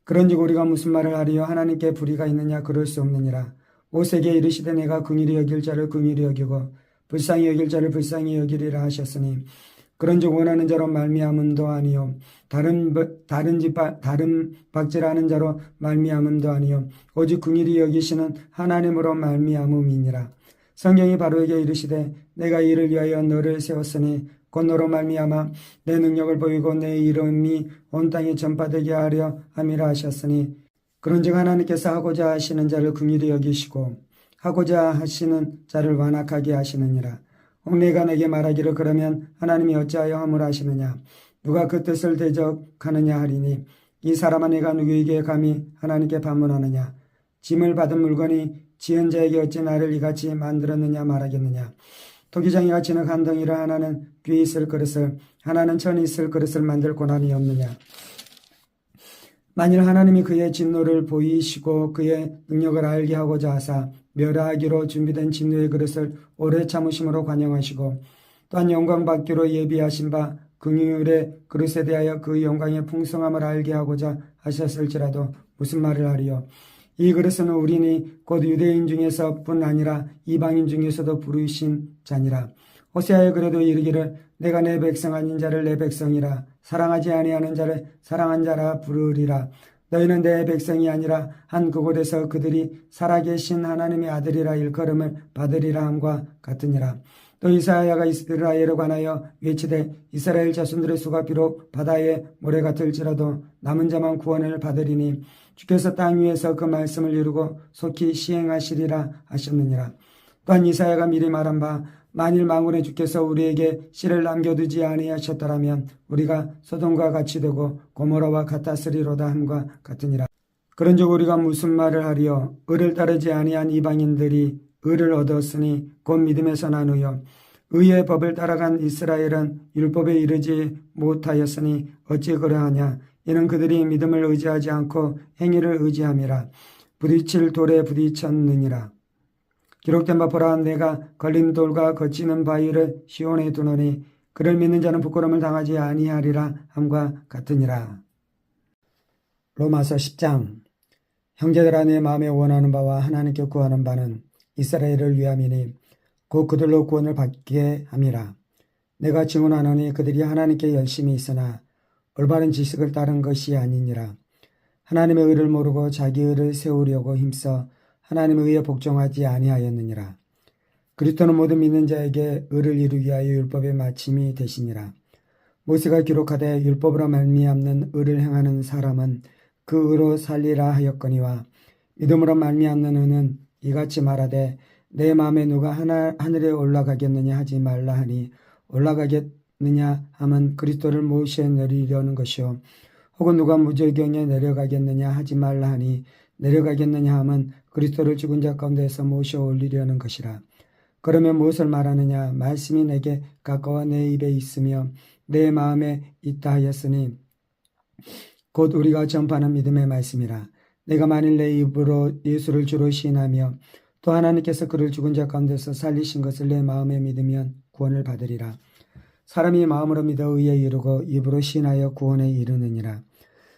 그런즉 우리가 무슨 말을 하리요? 하나님께 불의가 있느냐? 그럴 수 없느니라. 모세에게 이르시되 내가 긍휼히 여길 자를 긍휼히 여기고 불쌍히 여길 자를 불쌍히 여기리라 하셨으니 그런즉 원하는 자로 말미암음도 아니요 다른 박질하는 자로 말미암음도 아니요 오직 긍휼히 여기시는 하나님으로 말미암음이니라. 성경이 바로에게 이르시되 내가 이를 위하여 너를 세웠으니 곧 너로 말미암아 내 능력을 보이고 내 이름이 온 땅에 전파되게 하려 함이라 하셨으니 그런즉 하나님께서 하고자 하시는 자를 긍휼히 여기시고 하고자 하시는 자를 완악하게 하시느니라. 혹 내가 내게 말하기를 그러면 하나님이 어찌하여 허물어 하시느냐? 누가 그 뜻을 대적하느냐 하리니 이 사람아 내가 누구에게 감히 하나님께 반문하느냐? 짐을 받은 물건이 지은 자에게 어찌 나를 이같이 만들었느냐 말하겠느냐? 토기장이가 지는 한덩이를 하나는 귀 있을 그릇을 하나는 천이 있을 그릇을 만들 고난이 없느냐? 만일 하나님이 그의 진노를 보이시고 그의 능력을 알게 하고자 하사 멸하기로 준비된 진노의 그릇을 오래 참으심으로 관용하시고 또한 영광 받기로 예비하신 바 긍휼의 그릇에 대하여 그 영광의 풍성함을 알게 하고자 하셨을지라도 무슨 말을 하리요? 이 그릇은 우리니 곧 유대인 중에서뿐 아니라 이방인 중에서도 부르신 자니라. 호세아에 그래도 이르기를 내가 내 백성 아닌 자를 내 백성이라 사랑하지 아니하는 자를 사랑한 자라 부르리라. 너희는 내 백성이 아니라 한 그곳에서 그들이 살아계신 하나님의 아들이라 일컬음을 받으리라 함과 같으니라. 또 이사야가 이스라엘에 관하여 외치되 이스라엘 자손들의 수가 비록 바다의 모래 같을지라도 남은 자만 구원을 받으리니 주께서 땅 위에서 그 말씀을 이루고 속히 시행하시리라 하셨느니라. 또한 이사야가 미리 말한 바 만일 만군의 주께서 우리에게 씨를 남겨두지 아니하셨더라면 우리가 소돔과 같이 되고 고모라와 같았으리로다 함과 같으니라. 그런즉 우리가 무슨 말을 하리요? 의를 따르지 아니한 이방인들이 의를 얻었으니 곧 믿음에서 나누어 의의 법을 따라간 이스라엘은 율법에 이르지 못하였으니 어찌 그러하냐? 이는 그들이 믿음을 의지하지 않고 행위를 의지함이라. 부딪힐 돌에 부딪혔느니라. 기록된 바 보라 내가 걸린 돌과 거치는 바위를 시온에 두노니 그를 믿는 자는 부끄러움을 당하지 아니하리라 함과 같으니라. 로마서 10장. 형제들아 내 마음에 원하는 바와 하나님께 구하는 바는 이스라엘을 위함이니 곧 그들로 구원을 받게 함이라. 내가 증언하노니 그들이 하나님께 열심히 있으나 올바른 지식을 따른 것이 아니니라. 하나님의 의를 모르고 자기 의를 세우려고 힘써 하나님의 의에 복종하지 아니하였느니라. 그리스도는 모든 믿는 자에게 의를 이루기 위하여 율법의 마침이 되시니라. 모세가 기록하되 율법으로 말미암는 의를 행하는 사람은 그 의로 살리라 하였거니와 믿음으로 말미암는 의는 이같이 말하되 내 마음에 누가 하늘에 올라가겠느냐 하지 말라 하니 올라가겠느냐 함은 그리스도를 모시에 내리려는 것이요 혹은 누가 무저경에 내려가겠느냐 하지 말라 하니 내려가겠느냐 함은 그리스도를 죽은 자 가운데서 모셔 올리려는 것이라. 그러면 무엇을 말하느냐? 말씀이 내게 가까워 내 입에 있으며 내 마음에 있다 하였으니 곧 우리가 전파하는 믿음의 말씀이라. 내가 만일 내 입으로 예수를 주로 시인하며 또 하나님께서 그를 죽은 자 가운데서 살리신 것을 내 마음에 믿으면 구원을 받으리라. 사람이 마음으로 믿어 의에 이르고 입으로 시인하여 구원에 이르느니라.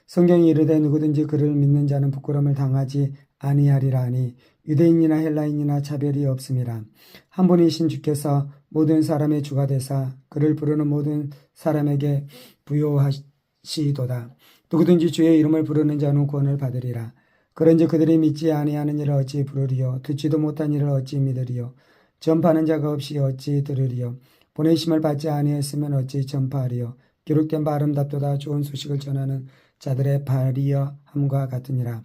성경이 이르되 누구든지 그를 믿는 자는 부끄러움을 당하지 아니하리라 하니 유대인이나 헬라인이나 차별이 없음이라. 한 분이신 주께서 모든 사람의 주가 되사 그를 부르는 모든 사람에게 부요하시도다. 누구든지 주의 이름을 부르는 자는 구원을 받으리라. 그런즉 그들이 믿지 아니하는 일을 어찌 부르리요? 듣지도 못한 일을 어찌 믿으리요? 전파하는 자가 없이 어찌 들으리요? 보내심을 받지 아니했으면 어찌 전파하리요? 기록된 바 아름답도다. 좋은 소식을 전하는 자들의 발이여 함과 같으니라.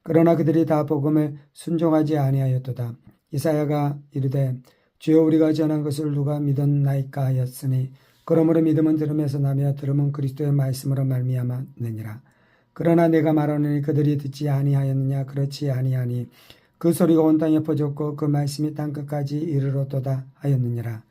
그러나 그들이 다 복음을 순종하지 아니하였도다. 이사야가 이르되 주여 우리가 전한 것을 누가 믿었나이까 하였으니 그러므로 믿음은 들음에서 나며 들음은 그리스도의 말씀으로 말미암았느니라. 그러나 내가 말하노니 그들이 듣지 아니하였느냐? 그렇지 아니하니 그 소리가 온 땅에 퍼졌고 그 말씀이 땅끝까지 이르렀도다 하였느니라.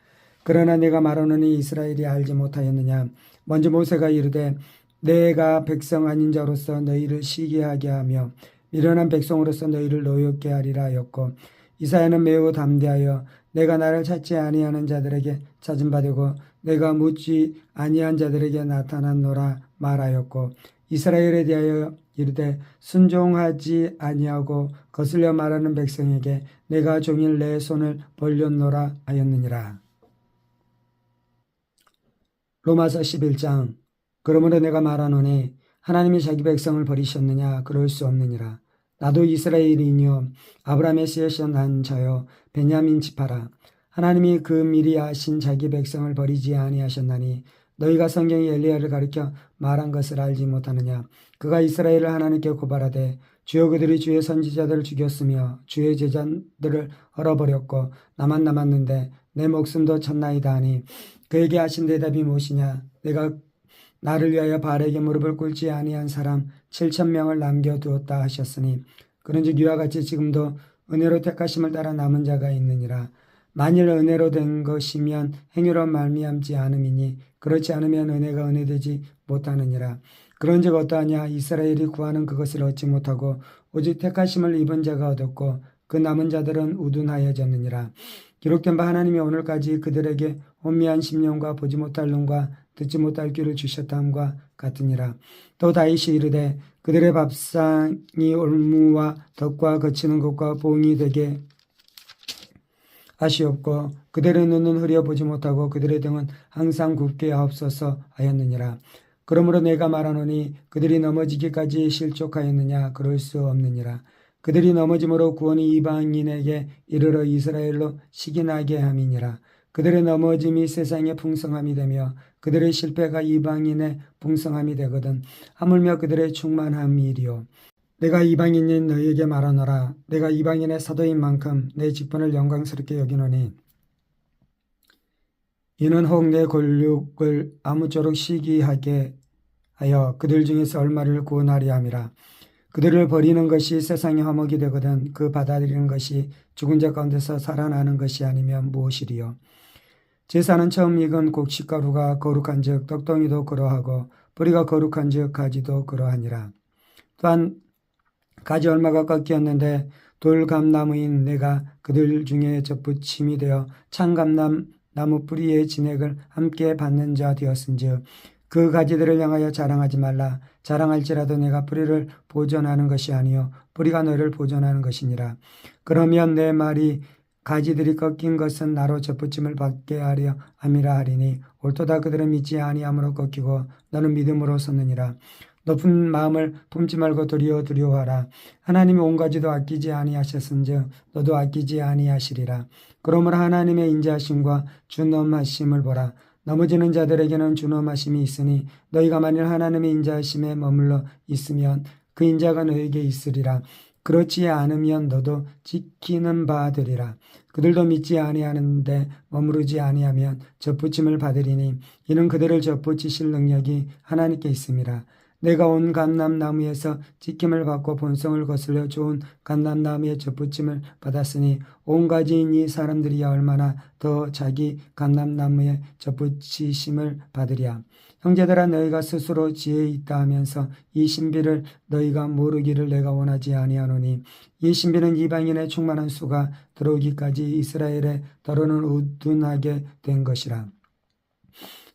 그러나 내가 말하노니 이스라엘이 알지 못하였느냐? 먼저 모세가 이르되 내가 백성 아닌 자로서 너희를 시기하게 하며 미련한 백성으로서 너희를 노엽게 하리라 하였고 이사야는 매우 담대하여 내가 나를 찾지 아니하는 자들에게 찾은 바 되고 내가 묻지 아니한 자들에게 나타났노라 말하였고 이스라엘에 대하여 이르되 순종하지 아니하고 거슬려 말하는 백성에게 내가 종일 내 손을 벌렸노라 하였느니라. 로마서 11장. 그러므로 내가 말하노니 하나님이 자기 백성을 버리셨느냐? 그럴 수 없느니라. 나도 이스라엘이니요 아브라함의 씨에서 난 자요 베냐민 지파라. 하나님이 그 미리 아신 자기 백성을 버리지 아니하셨나니 너희가 성경이 엘리야를 가리켜 말한 것을 알지 못하느냐? 그가 이스라엘을 하나님께 고발하되 주여 그들이 주의 선지자들을 죽였으며 주의 제자들을 헐어버렸고 나만 남았는데 내 목숨도 쳤나이다 하니 그에게 하신 대답이 무엇이냐? 내가 나를 위하여 바알에게 무릎을 꿇지 아니한 사람 7,000명을 남겨두었다 하셨으니 그런즉 이와 같이 지금도 은혜로 택하심을 따라 남은 자가 있느니라. 만일 은혜로 된 것이면 행위로 말미암지 않음이니 그렇지 않으면 은혜가 은혜되지 못하느니라. 그런즉 어떠하냐? 이스라엘이 구하는 그것을 얻지 못하고 오직 택하심을 입은 자가 얻었고 그 남은 자들은 우둔하여졌느니라. 기록된 바 하나님이 오늘까지 그들에게 혼미한 심령과 보지 못할 눈과 듣지 못할 귀를 주셨다함과 같으니라. 또 다윗이 이르되 그들의 밥상이 올무와 덕과 거치는 것과 봉이 되게 하시옵고 그들의 눈은 흐려 보지 못하고 그들의 등은 항상 굽게 하옵소서 하였느니라. 그러므로 내가 말하노니 그들이 넘어지기까지 실족하였느냐? 그럴 수 없느니라. 그들이 넘어짐으로 구원이 이방인에게 이르러 이스라엘로 시기나게 함이니라. 그들의 넘어짐이 세상의 풍성함이 되며 그들의 실패가 이방인의 풍성함이 되거든 하물며 그들의 충만함이리요. 내가 이방인인 너희에게 말하노라. 내가 이방인의 사도인 만큼 내 직분을 영광스럽게 여기노니 이는 혹 내 권력을 아무쪼록 시기하게 하여 그들 중에서 얼마를 구원하려 함이라. 그들을 버리는 것이 세상의 화목이 되거든 그 받아들이는 것이 죽은 자 가운데서 살아나는 것이 아니면 무엇이리요. 제사는 처음 익은 곡식가루가 거룩한 즉 떡덩이도 그러하고 뿌리가 거룩한 즉 가지도 그러하니라. 또한 가지 얼마가 꺾였는데 돌감나무인 내가 그들 중에 접붙임이 되어 창감나무 뿌리의 진액을 함께 받는 자 되었은즉 그 가지들을 향하여 자랑하지 말라. 자랑할지라도 내가 뿌리를 보존하는 것이 아니요 뿌리가 너를 보존하는 것이니라. 그러면 내 말이 가지들이 꺾인 것은 나로 접붙임을 받게 하려 함이라 하리니 옳도다. 그들은 믿지 아니함으로 꺾이고 너는 믿음으로 섰느니라. 높은 마음을 품지 말고 도리어 두려워하라. 하나님이 온 가지도 아끼지 아니하셨은즉 너도 아끼지 아니하시리라. 그러므로 하나님의 인자하심과 준엄하심을 보라. 넘어지는 자들에게는 준엄하심이 있으니 너희가 만일 하나님의 인자하심에 머물러 있으면 그 인자가 너에게 있으리라. 그렇지 않으면 너도 지키는 바 되리라. 그들도 믿지 아니하는데 머무르지 아니하면 접붙임을 받으리니 이는 그들을 접붙이실 능력이 하나님께 있음이라. 내가 온 감람나무에서 지킴을 받고 본성을 거슬려 좋은 감람나무의 접붙임을 받았으니 온 가지인 이 사람들이야 얼마나 더 자기 감람나무의 접붙이심을 받으랴. 형제들아 너희가 스스로 지혜 있다 하면서 이 신비를 너희가 모르기를 내가 원하지 아니하노니 이 신비는 이방인의 충만한 수가 들어오기까지 이스라엘의 더러는 우둔하게 된 것이라.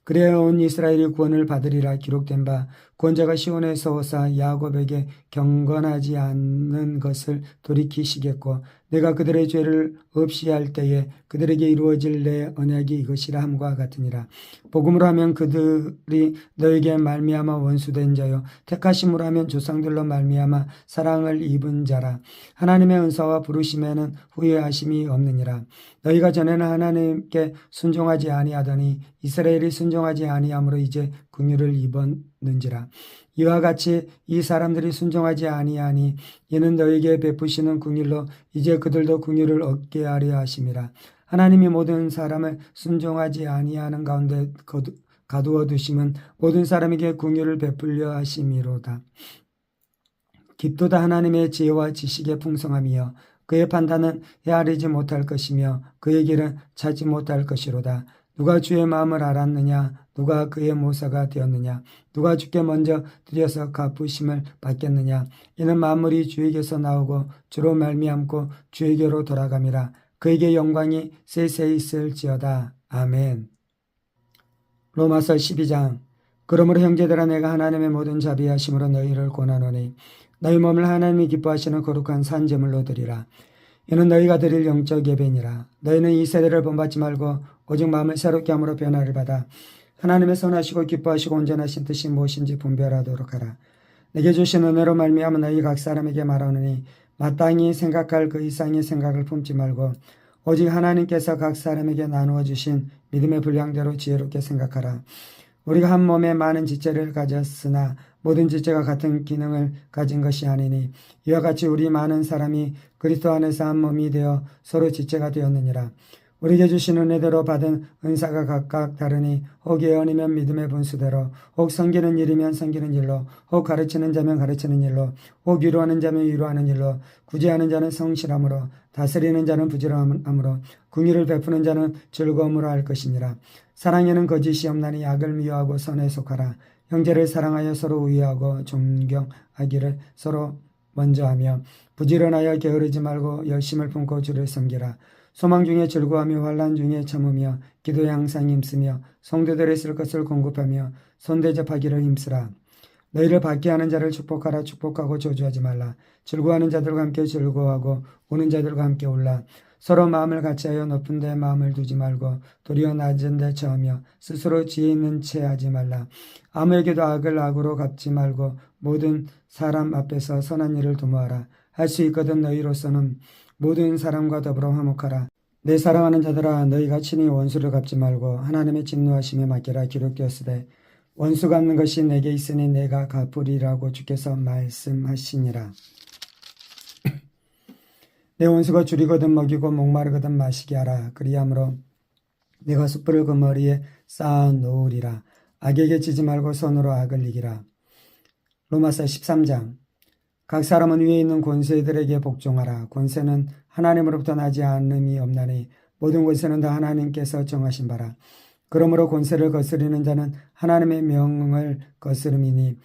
그래야 온 이스라엘이 구원을 받으리라. 기록된 바 구원자가 시온에서 오사 야곱에게 경건하지 않는 것을 돌이키시겠고 내가 그들의 죄를 없이 할 때에 그들에게 이루어질 내 언약이 이것이라 함과 같으니라. 복음으로 하면 그들이 너에게 말미암아 원수된 자요 택하심으로 하면 조상들로 말미암아 사랑을 입은 자라. 하나님의 은사와 부르심에는 후회하심이 없느니라. 너희가 전에는 하나님께 순종하지 아니하더니 이스라엘이 순종하지 아니함으로 이제 긍휼을 입었는지라. 이와 같이 이 사람들이 순종하지 아니하니 이는 너에게 베푸시는 긍휼로 이제 그들도 긍휼을 얻게 하려 하심이라. 하나님이 모든 사람을 순종하지 아니하는 가운데 가두어 두심은 모든 사람에게 긍휼을 베풀려 하심이로다. 깊도다. 하나님의 지혜와 지식의 풍성함이여 그의 판단은 헤아리지 못할 것이며 그의 길은 찾지 못할 것이로다. 누가 주의 마음을 알았느냐? 누가 그의 모사가 되었느냐? 누가 주께 먼저 드려서 갚으심을 받겠느냐? 이는 만물이 주에게서 나오고 주로 말미암고 주에게로 돌아감이라. 그에게 영광이 세세히 있을지어다. 아멘. 로마서 12장. 그러므로 형제들아 내가 하나님의 모든 자비하심으로 너희를 권하노니 너희 몸을 하나님이 기뻐하시는 거룩한 산제물로 드리라. 이는 너희가 드릴 영적 예배니라. 너희는 이 세대를 본받지 말고 오직 마음을 새롭게 함으로 변화를 받아 하나님의 선하시고 기뻐하시고 온전하신 뜻이 무엇인지 분별하도록 하라. 내게 주신 은혜로 말미암아 너희 각 사람에게 말하노니 마땅히 생각할 그 이상의 생각을 품지 말고 오직 하나님께서 각 사람에게 나누어 주신 믿음의 분량대로 지혜롭게 생각하라. 우리가 한 몸에 많은 지체를 가졌으나 모든 지체가 같은 기능을 가진 것이 아니니 이와 같이 우리 많은 사람이 그리스도 안에서 한 몸이 되어 서로 지체가 되었느니라. 우리에게 주신 은혜대로 받은 은사가 각각 다르니 혹 예언이면 믿음의 분수대로, 혹 섬기는 일이면 섬기는 일로, 혹 가르치는 자면 가르치는 일로, 혹 위로하는 자면 위로하는 일로, 구제하는 자는 성실함으로, 다스리는 자는 부지런함으로, 긍휼을 베푸는 자는 즐거움으로 할 것이니라. 사랑에는 거짓이 없나니 악을 미워하고 선에 속하라. 형제를 사랑하여 서로 우애하고 존경하기를 서로 먼저 하며 부지런하여 게으르지 말고 열심을 품고 주를 섬기라. 소망 중에 즐거워하며 환난 중에 참으며 기도에 항상 힘쓰며 성도들의 쓸 것을 공급하며 손대접하기를 힘쓰라. 너희를 받게 하는 자를 축복하라. 축복하고 저주하지 말라. 즐거워하는 자들과 함께 즐거워하고 우는 자들과 함께 울라. 서로 마음을 같이하여 높은 데 마음을 두지 말고 도리어 낮은 데 처하며 스스로 지혜 있는 채 하지 말라. 아무에게도 악을 악으로 갚지 말고 모든 사람 앞에서 선한 일을 도모하라. 할 수 있거든 너희로서는 모든 사람과 더불어 화목하라. 내 사랑하는 자들아 너희가 친히 원수를 갚지 말고 하나님의 진노하심에 맡기라. 기록되었으되 원수 갚는 것이 내게 있으니 내가 갚으리라고 주께서 말씀하시니라. 내 원수가 줄이거든 먹이고 목마르거든 마시게 하라. 그리함으로 내가 숯불을 그 머리에 쌓아 놓으리라. 악에게 지지 말고 손으로 악을 이기라. 로마서 13장. 각 사람은 위에 있는 권세들에게 복종하라. 권세는 하나님으로부터 나지 않음이 없나니 모든 권세는 다 하나님께서 정하신 바라. 그러므로 권세를 거스리는 자는 하나님의 명을 거스름이니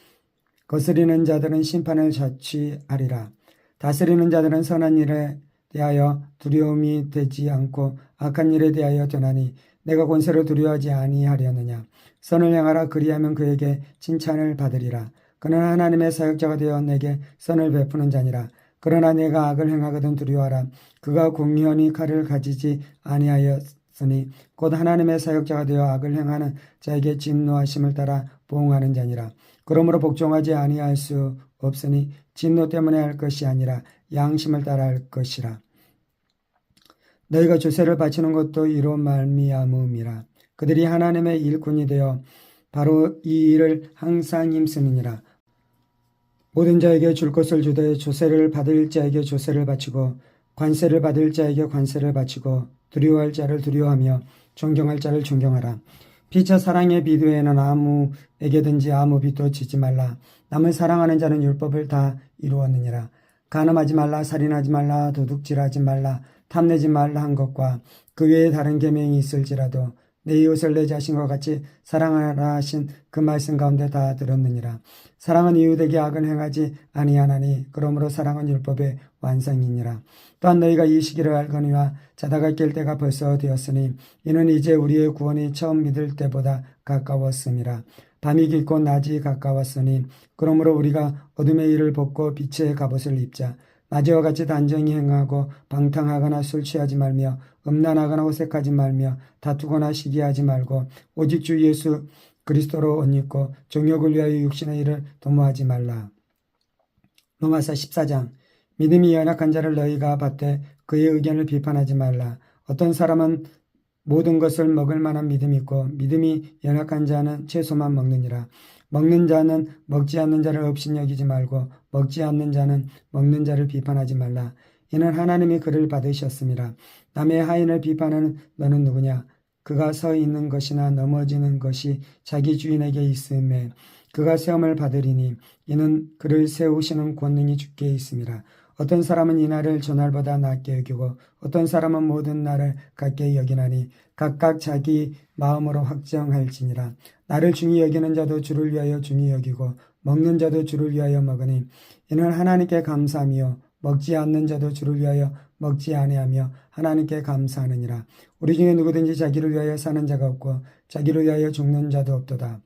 거스리는 자들은 심판을 자취하리라. 다스리는 자들은 선한 일에 대하여 두려움이 되지 않고 악한 일에 대하여 되나니 내가 권세를 두려워하지 아니하려느냐. 선을 행하라. 그리하면 그에게 칭찬을 받으리라. 그는 하나님의 사역자가 되어 내게 선을 베푸는 자니라. 그러나 내가 악을 행하거든 두려워하라. 그가 공연히 칼을 가지지 아니하였으니 곧 하나님의 사역자가 되어 악을 행하는 자에게 진노하심을 따라 보응하는 자니라. 그러므로 복종하지 아니할 수 없으니 진노 때문에 할 것이 아니라 양심을 따라 할 것이라. 너희가 조세를 바치는 것도 이로 말미암음이라. 그들이 하나님의 일꾼이 되어 바로 이 일을 항상 힘쓰느니라. 모든 자에게 줄 것을 주되 조세를 받을 자에게 조세를 바치고 관세를 받을 자에게 관세를 바치고 두려워할 자를 두려워하며 존경할 자를 존경하라. 피차 사랑의 비두에는 아무에게든지 아무 빚도 지지 말라. 남을 사랑하는 자는 율법을 다 이루었느니라. 간음하지 말라. 살인하지 말라. 도둑질하지 말라. 탐내지 말라 한 것과 그 외에 다른 계명이 있을지라도 내 이웃을 내 자신과 같이 사랑하라 하신 그 말씀 가운데 다 들었느니라. 사랑은 이웃에게 악을 행하지 아니하나니 그러므로 사랑은 율법의 완성이니라. 또한 너희가 이 시기를 알거니와 자다가 깰 때가 벌써 되었으니 이는 이제 우리의 구원이 처음 믿을 때보다 가까웠음이라. 밤이 깊고 낮이 가까웠으니 그러므로 우리가 어둠의 일을 벗고 빛의 갑옷을 입자. 낮에와 같이 단정히 행하고 방탕하거나 술 취하지 말며 음란하거나 호색하지 말며 다투거나 시기하지 말고 오직 주 예수 그리스도로 옷 입고 정욕을 위하여 육신의 일을 도모하지 말라. 로마서 14장. 믿음이 연약한 자를 너희가 받되 그의 의견을 비판하지 말라. 어떤 사람은 모든 것을 먹을 만한 믿음이 있고 믿음이 연약한 자는 채소만 먹느니라. 먹는 자는 먹지 않는 자를 업신여기지 말고 먹지 않는 자는 먹는 자를 비판하지 말라. 이는 하나님이 그를 받으셨음이라. 남의 하인을 비판하는 너는 누구냐? 그가 서 있는 것이나 넘어지는 것이 자기 주인에게 있음에 그가 세움을 받으리니 이는 그를 세우시는 권능이 주께 있음이라. 어떤 사람은 이 날을 저 날보다 낮게 여기고 어떤 사람은 모든 날을 같게 여기나니 각각 자기 마음으로 확정할지니라. 나를 중히 여기는 자도 주를 위하여 중히 여기고 먹는 자도 주를 위하여 먹으니 이는 하나님께 감사하며 먹지 않는 자도 주를 위하여 먹지 아니하며 하나님께 감사하느니라. 우리 중에 누구든지 자기를 위하여 사는 자가 없고 자기를 위하여 죽는 자도 없도다.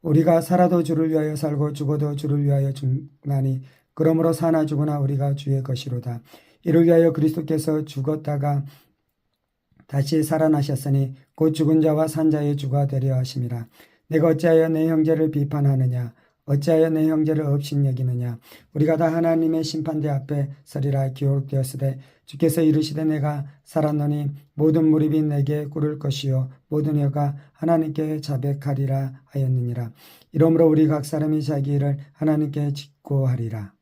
우리가 살아도 주를 위하여 살고 죽어도 주를 위하여 죽나니 그러므로 사나 죽으나 우리가 주의 것이로다. 이를 위하여 그리스도께서 죽었다가 다시 살아나셨으니 곧 죽은 자와 산 자의 주가 되려 하심이라. 내가 어찌하여 내 형제를 비판하느냐? 어찌하여 내 형제를 업신여기느냐? 우리가 다 하나님의 심판대 앞에 서리라. 기록되었으되 주께서 이르시되 내가 살았노니 모든 무릎이 내게 꿇을 것이요 모든 혀가 하나님께 자백하리라 하였느니라. 이러므로 우리 각 사람이 자기 일을 하나님께 직고하리라.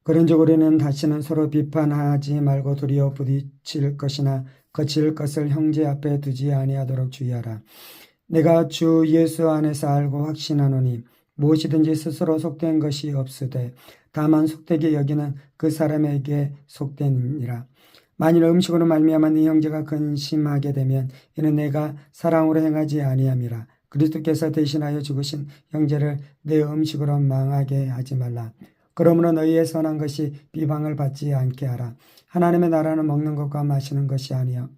그런즉 우리는 다시는 서로 비판하지 말고 도리어 부딪힐 것이나 거칠 것을 형제 앞에 두지 아니하도록 주의하라. 내가 주 예수 안에서 알고 확신하노니 무엇이든지 스스로 속된 것이 없으되 다만 속되게 여기는 그 사람에게 속되니라. 만일 음식으로 말미암아 네 형제가 근심하게 되면 이는 내가 사랑으로 행하지 아니함이라. 그리스도께서 대신하여 죽으신 형제를 내 음식으로 망하게 하지 말라. 그러므로 너희의 선한 것이 비방을 받지 않게 하라. 하나님의 나라는 먹는 것과 마시는 것이 아니요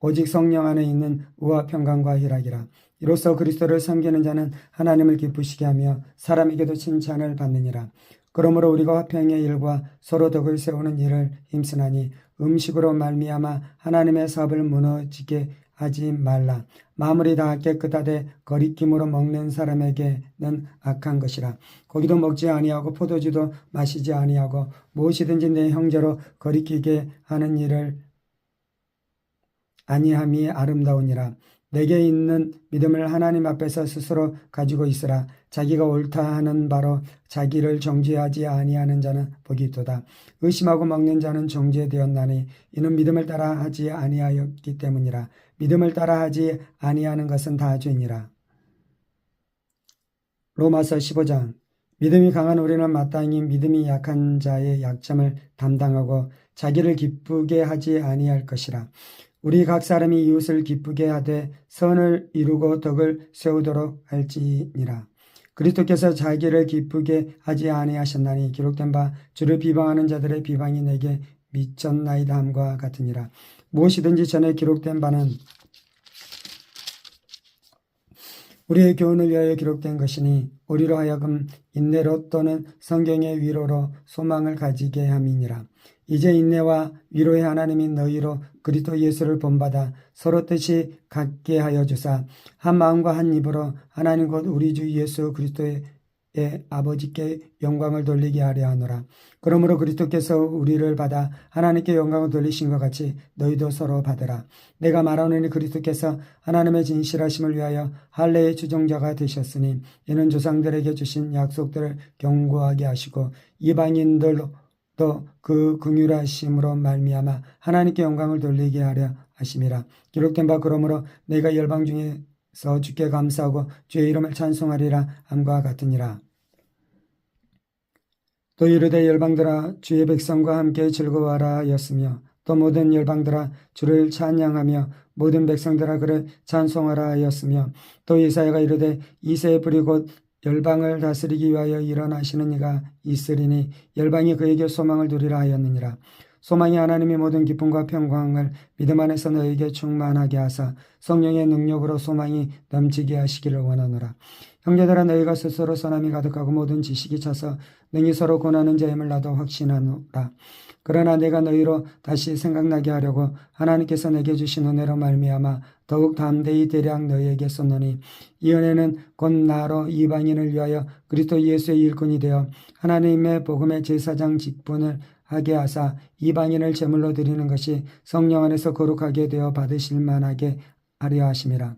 오직 성령 안에 있는 의와 평강과 희락이라. 이로써 그리스도를 섬기는 자는 하나님을 기쁘시게 하며 사람에게도 칭찬을 받느니라. 그러므로 우리가 화평의 일과 서로 덕을 세우는 일을 힘쓰나니 음식으로 말미암아 하나님의 사업을 무너지게 하지 말라. 마무리 다 깨끗하되 거리낌으로 먹는 사람에게는 악한 것이라. 고기도 먹지 아니하고 포도주도 마시지 아니하고 무엇이든지 내 형제로 거리끼게 하는 일을 아니함이 아름다우니라. 내게 있는 믿음을 하나님 앞에서 스스로 가지고 있으라. 자기가 옳다 하는 바로 자기를 정죄하지 아니하는 자는 복이 있도다. 의심하고 먹는 자는 정죄되었나니 이는 믿음을 따라 하지 아니하였기 때문이라. 믿음을 따라 하지 아니하는 것은 다 죄니라. 로마서 15장. 믿음이 강한 우리는 마땅히 믿음이 약한 자의 약점을 담당하고 자기를 기쁘게 하지 아니할 것이라. 우리 각 사람이 이웃을 기쁘게 하되 선을 이루고 덕을 세우도록 할지니라. 그리스도께서 자기를 기쁘게 하지 아니하셨나니 기록된 바 주를 비방하는 자들의 비방이 내게 미쳤나이다 함과 같으니라. 무엇이든지 전에 기록된 바는 우리의 교훈을 위하여 기록된 것이니 우리로 하여금 인내로 또는 성경의 위로로 소망을 가지게 함이니라. 이제 인내와 위로의 하나님이 너희로 그리스도 예수를 본받아 서로 뜻이 같게 하여 주사 한 마음과 한 입으로 하나님 곧 우리 주 예수 그리스도의 아버지께 영광을 돌리게 하려 하노라. 그러므로 그리스도께서 우리를 받아 하나님께 영광을 돌리신 것 같이 너희도 서로 받으라. 내가 말하노니 그리스도께서 하나님의 진실하심을 위하여 할례의 주종자가 되셨으니 이는 조상들에게 주신 약속들을 견고하게 하시고 이방인들로 또 그 긍휼하심으로 말미암아 하나님께 영광을 돌리게 하려 하심이라. 기록된 바 그러므로 내가 열방 중에서 주께 감사하고 주의 이름을 찬송하리라 함과 같으니라. 또 이르되 열방들아 주의 백성과 함께 즐거워하라 하였으며 또 모든 열방들아 주를 찬양하며 모든 백성들아 그를 찬송하라 하였으며 또 이사야가 이르되 이새의 뿌리 곧 열방을 다스리기 위하여 일어나시는 이가 있으리니 열방이 그에게 소망을 두리라 하였느니라. 소망이 하나님의 모든 기쁨과 평강을 믿음 안에서 너에게 충만하게 하사 성령의 능력으로 소망이 넘치게 하시기를 원하노라. 형제들아 너희가 스스로 선함이 가득하고 모든 지식이 차서 능히 서로 권하는 자임을 나도 확신하노라. 그러나 내가 너희로 다시 생각나게 하려고 하나님께서 내게 주신 은혜로 말미암아 더욱 담대히 대략 너희에게 썼노니 이 은혜는 곧 나로 이방인을 위하여 그리스도 예수의 일꾼이 되어 하나님의 복음의 제사장 직분을 하게 하사 이방인을 제물로 드리는 것이 성령 안에서 거룩하게 되어 받으실 만하게 하려 하심이라.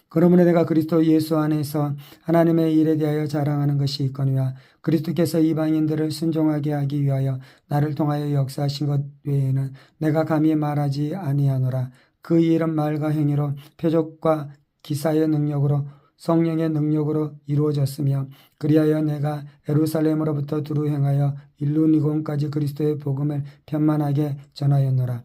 그러므로 내가 그리스도 예수 안에서 하나님의 일에 대하여 자랑하는 것이 있거니와 그리스도께서 이방인들을 순종하게 하기 위하여 나를 통하여 역사하신 것 외에는 내가 감히 말하지 아니하노라. 그 일은 말과 행위로 표적과 기사의 능력으로 성령의 능력으로 이루어졌으며 그리하여 내가 예루살렘으로부터 두루 행하여 일루니곤까지 그리스도의 복음을 편만하게 전하였노라.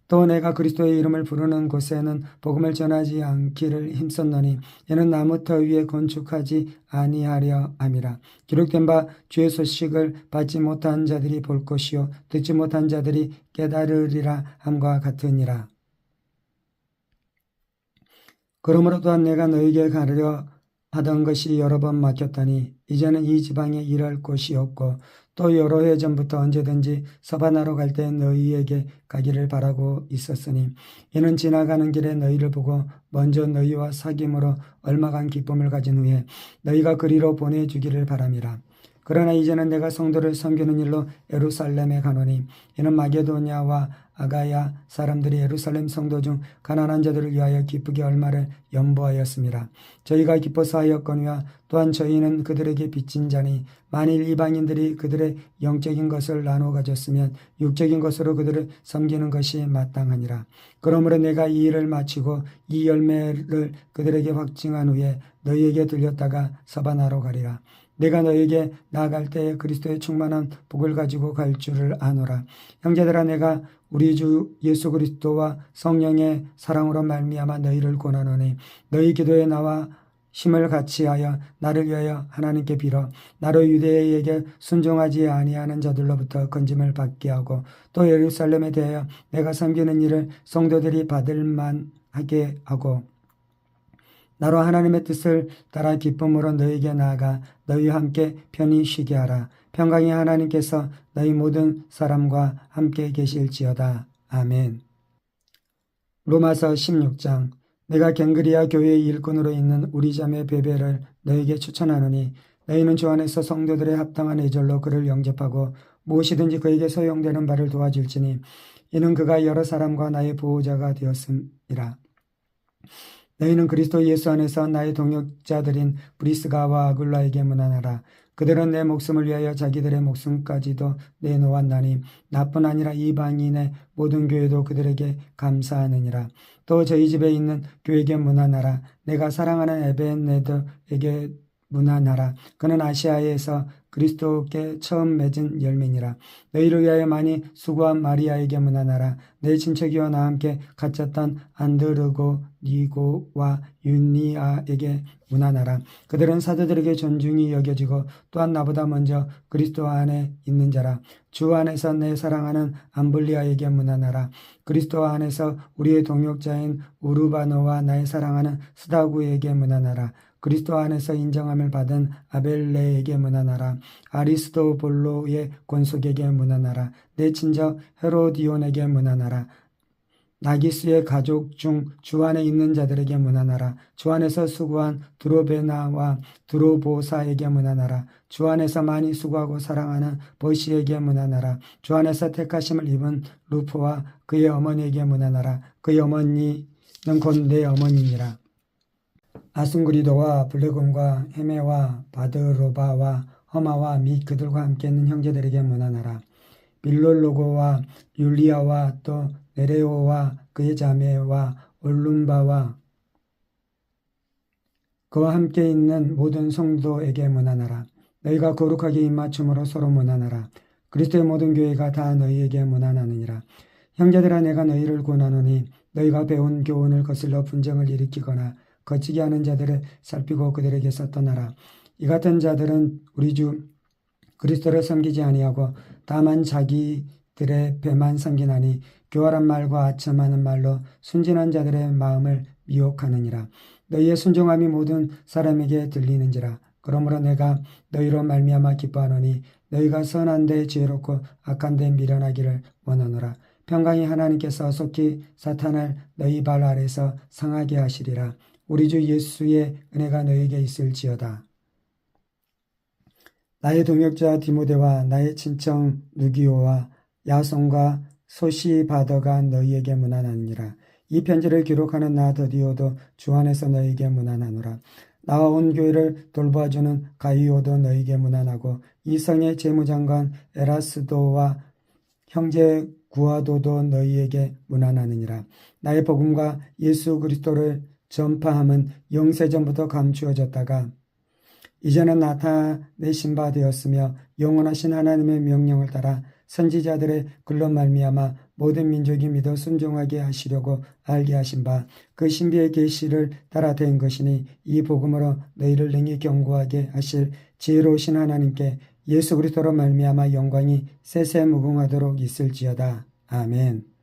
또 내가 그리스도의 이름을 부르는 곳에는 복음을 전하지 않기를 힘썼노니 이는 나무터 위에 건축하지 아니하려 함이라. 기록된 바 주의 소식을 받지 못한 자들이 볼 것이요 듣지 못한 자들이 깨달으리라 함과 같으니라. 그러므로 또한 내가 너에게 가르려 하던 것이 여러 번 막혔더니 이제는 이 지방에 일할 곳이 없고 또 여러 해 전부터 언제든지 서바나로 갈 때 너희에게 가기를 바라고 있었으니 이는 지나가는 길에 너희를 보고 먼저 너희와 사귐으로 얼마간 기쁨을 가진 후에 너희가 그리로 보내주기를 바람이라. 그러나 이제는 내가 성도를 섬기는 일로 예루살렘에 가노니 이는 마게도냐와 아가야 사람들이 예루살렘 성도 중 가난한 자들을 위하여 기쁘게 얼마를 연보하였습니다. 저희가 기뻐서 하였거니와 또한 저희는 그들에게 빚진 자니 만일 이방인들이 그들의 영적인 것을 나눠 가졌으면 육적인 것으로 그들을 섬기는 것이 마땅하니라. 그러므로 내가 이 일을 마치고 이 열매를 그들에게 확증한 후에 너희에게 들렸다가 서바나로 가리라. 내가 너에게 나아갈 때에 그리스도의 충만한 복을 가지고 갈 줄을 아노라. 형제들아, 내가 우리 주 예수 그리스도와 성령의 사랑으로 말미암아 너희를 권하노니 너희 기도에 나와 힘을 같이하여 나를 위하여 하나님께 빌어 나로 유대인에게 순종하지 아니하는 자들로부터 건짐을 받게 하고 또 예루살렘에 대하여 내가 섬기는 일을 성도들이 받을 만하게 하고 나로 하나님의 뜻을 따라 기쁨으로 너희에게 나아가 너희와 함께 편히 쉬게 하라. 평강의 하나님께서 너희 모든 사람과 함께 계실지어다. 아멘. 로마서 16장. 내가 갱그리아 교회의 일꾼으로 있는 우리 자매 베베를 너희에게 추천하노니 너희는 주 안에서 성도들의 합당한 애절로 그를 영접하고 무엇이든지 그에게 소용되는 바를 도와줄지니 이는 그가 여러 사람과 나의 보호자가 되었음이라. 너희는 그리스도 예수 안에서 나의 동역자들인 브리스가와 아굴라에게 문안하라. 그들은 내 목숨을 위하여 자기들의 목숨까지도 내놓았나니 나뿐 아니라 이방인의 모든 교회도 그들에게 감사하느니라. 또 저희 집에 있는 교회에게 문안하라. 내가 사랑하는 에벤네더에게 문안하라. 그는 아시아에서 그리스도께 처음 맺은 열매니라. 너희를 위하여 많이 수고한 마리아에게 문안하라. 내 친척이와 나와 함께 갇혔던 안드르고 니고와 윤니아에게 문안하라. 그들은 사도들에게 존중이 여겨지고 또한 나보다 먼저 그리스도 안에 있는 자라. 주 안에서 내 사랑하는 암블리아에게 문안하라. 그리스도 안에서 우리의 동역자인 우르바노와 나의 사랑하는 스다구에게 문안하라. 그리스도 안에서 인정함을 받은 아벨레에게 문안하라. 아리스도볼로의 권속에게 문안하라. 내 친척 헤로디온에게 문안하라. 나기스의 가족 중 주 안에 있는 자들에게 문안하라. 주 안에서 수고한 드로베나와 드로보사에게 문안하라. 주 안에서 많이 수고하고 사랑하는 버시에게 문안하라. 주 안에서 택하심을 입은 루포와 그의 어머니에게 문안하라. 그의 어머니는 곧 내 어머니니라. 아순그리도와 블레곤과 헤메와 바드로바와 허마와 및 그들과 함께 있는 형제들에게 문안하라. 빌롤로고와 율리아와 또 네레오와 그의 자매와 올룸바와 그와 함께 있는 모든 성도에게 문안하라. 너희가 거룩하게 입맞춤으로 서로 문안하라. 그리스도의 모든 교회가 다 너희에게 문안하느니라. 형제들아, 내가 너희를 권하노니 너희가 배운 교훈을 거슬러 분쟁을 일으키거나 거치게 하는 자들을 살피고 그들에게서 떠나라. 이 같은 자들은 우리 주 그리스도를 섬기지 아니하고 다만 자기들의 배만 섬기나니 교활한 말과 아첨하는 말로 순진한 자들의 마음을 미혹하느니라. 너희의 순종함이 모든 사람에게 들리는지라. 그러므로 내가 너희로 말미암아 기뻐하노니 너희가 선한 데 지혜롭고 악한 데 미련하기를 원하노라. 평강의 하나님께서 속히 사탄을 너희 발 아래서 상하게 하시리라. 우리 주 예수의 은혜가 너희에게 있을지어다. 나의 동역자 디모데와 나의 친척 누기오와 야손과 소시바더가 너희에게 문안하니라. 이 편지를 기록하는 나 더디오도 주 안에서 너희에게 문안하노라. 나와 온 교회를 돌봐주는 가이오도 너희에게 문안하고 이 성의 재무장관 에라스도와 형제 구아도도 너희에게 문안하느니라. 나의 복음과 예수 그리스도를 전파함은 영세전부터 감추어졌다가 이제는 나타내신 바 되었으며 영원하신 하나님의 명령을 따라 선지자들의 글로 말미암아 모든 민족이 믿어 순종하게 하시려고 알게 하신 바 그 신비의 계시를 따라 된 것이니 이 복음으로 너희를 능히 견고하게 하실 지혜로우신 하나님께 예수 그리스도로 말미암아 영광이 세세무궁하도록 있을지어다. 아멘.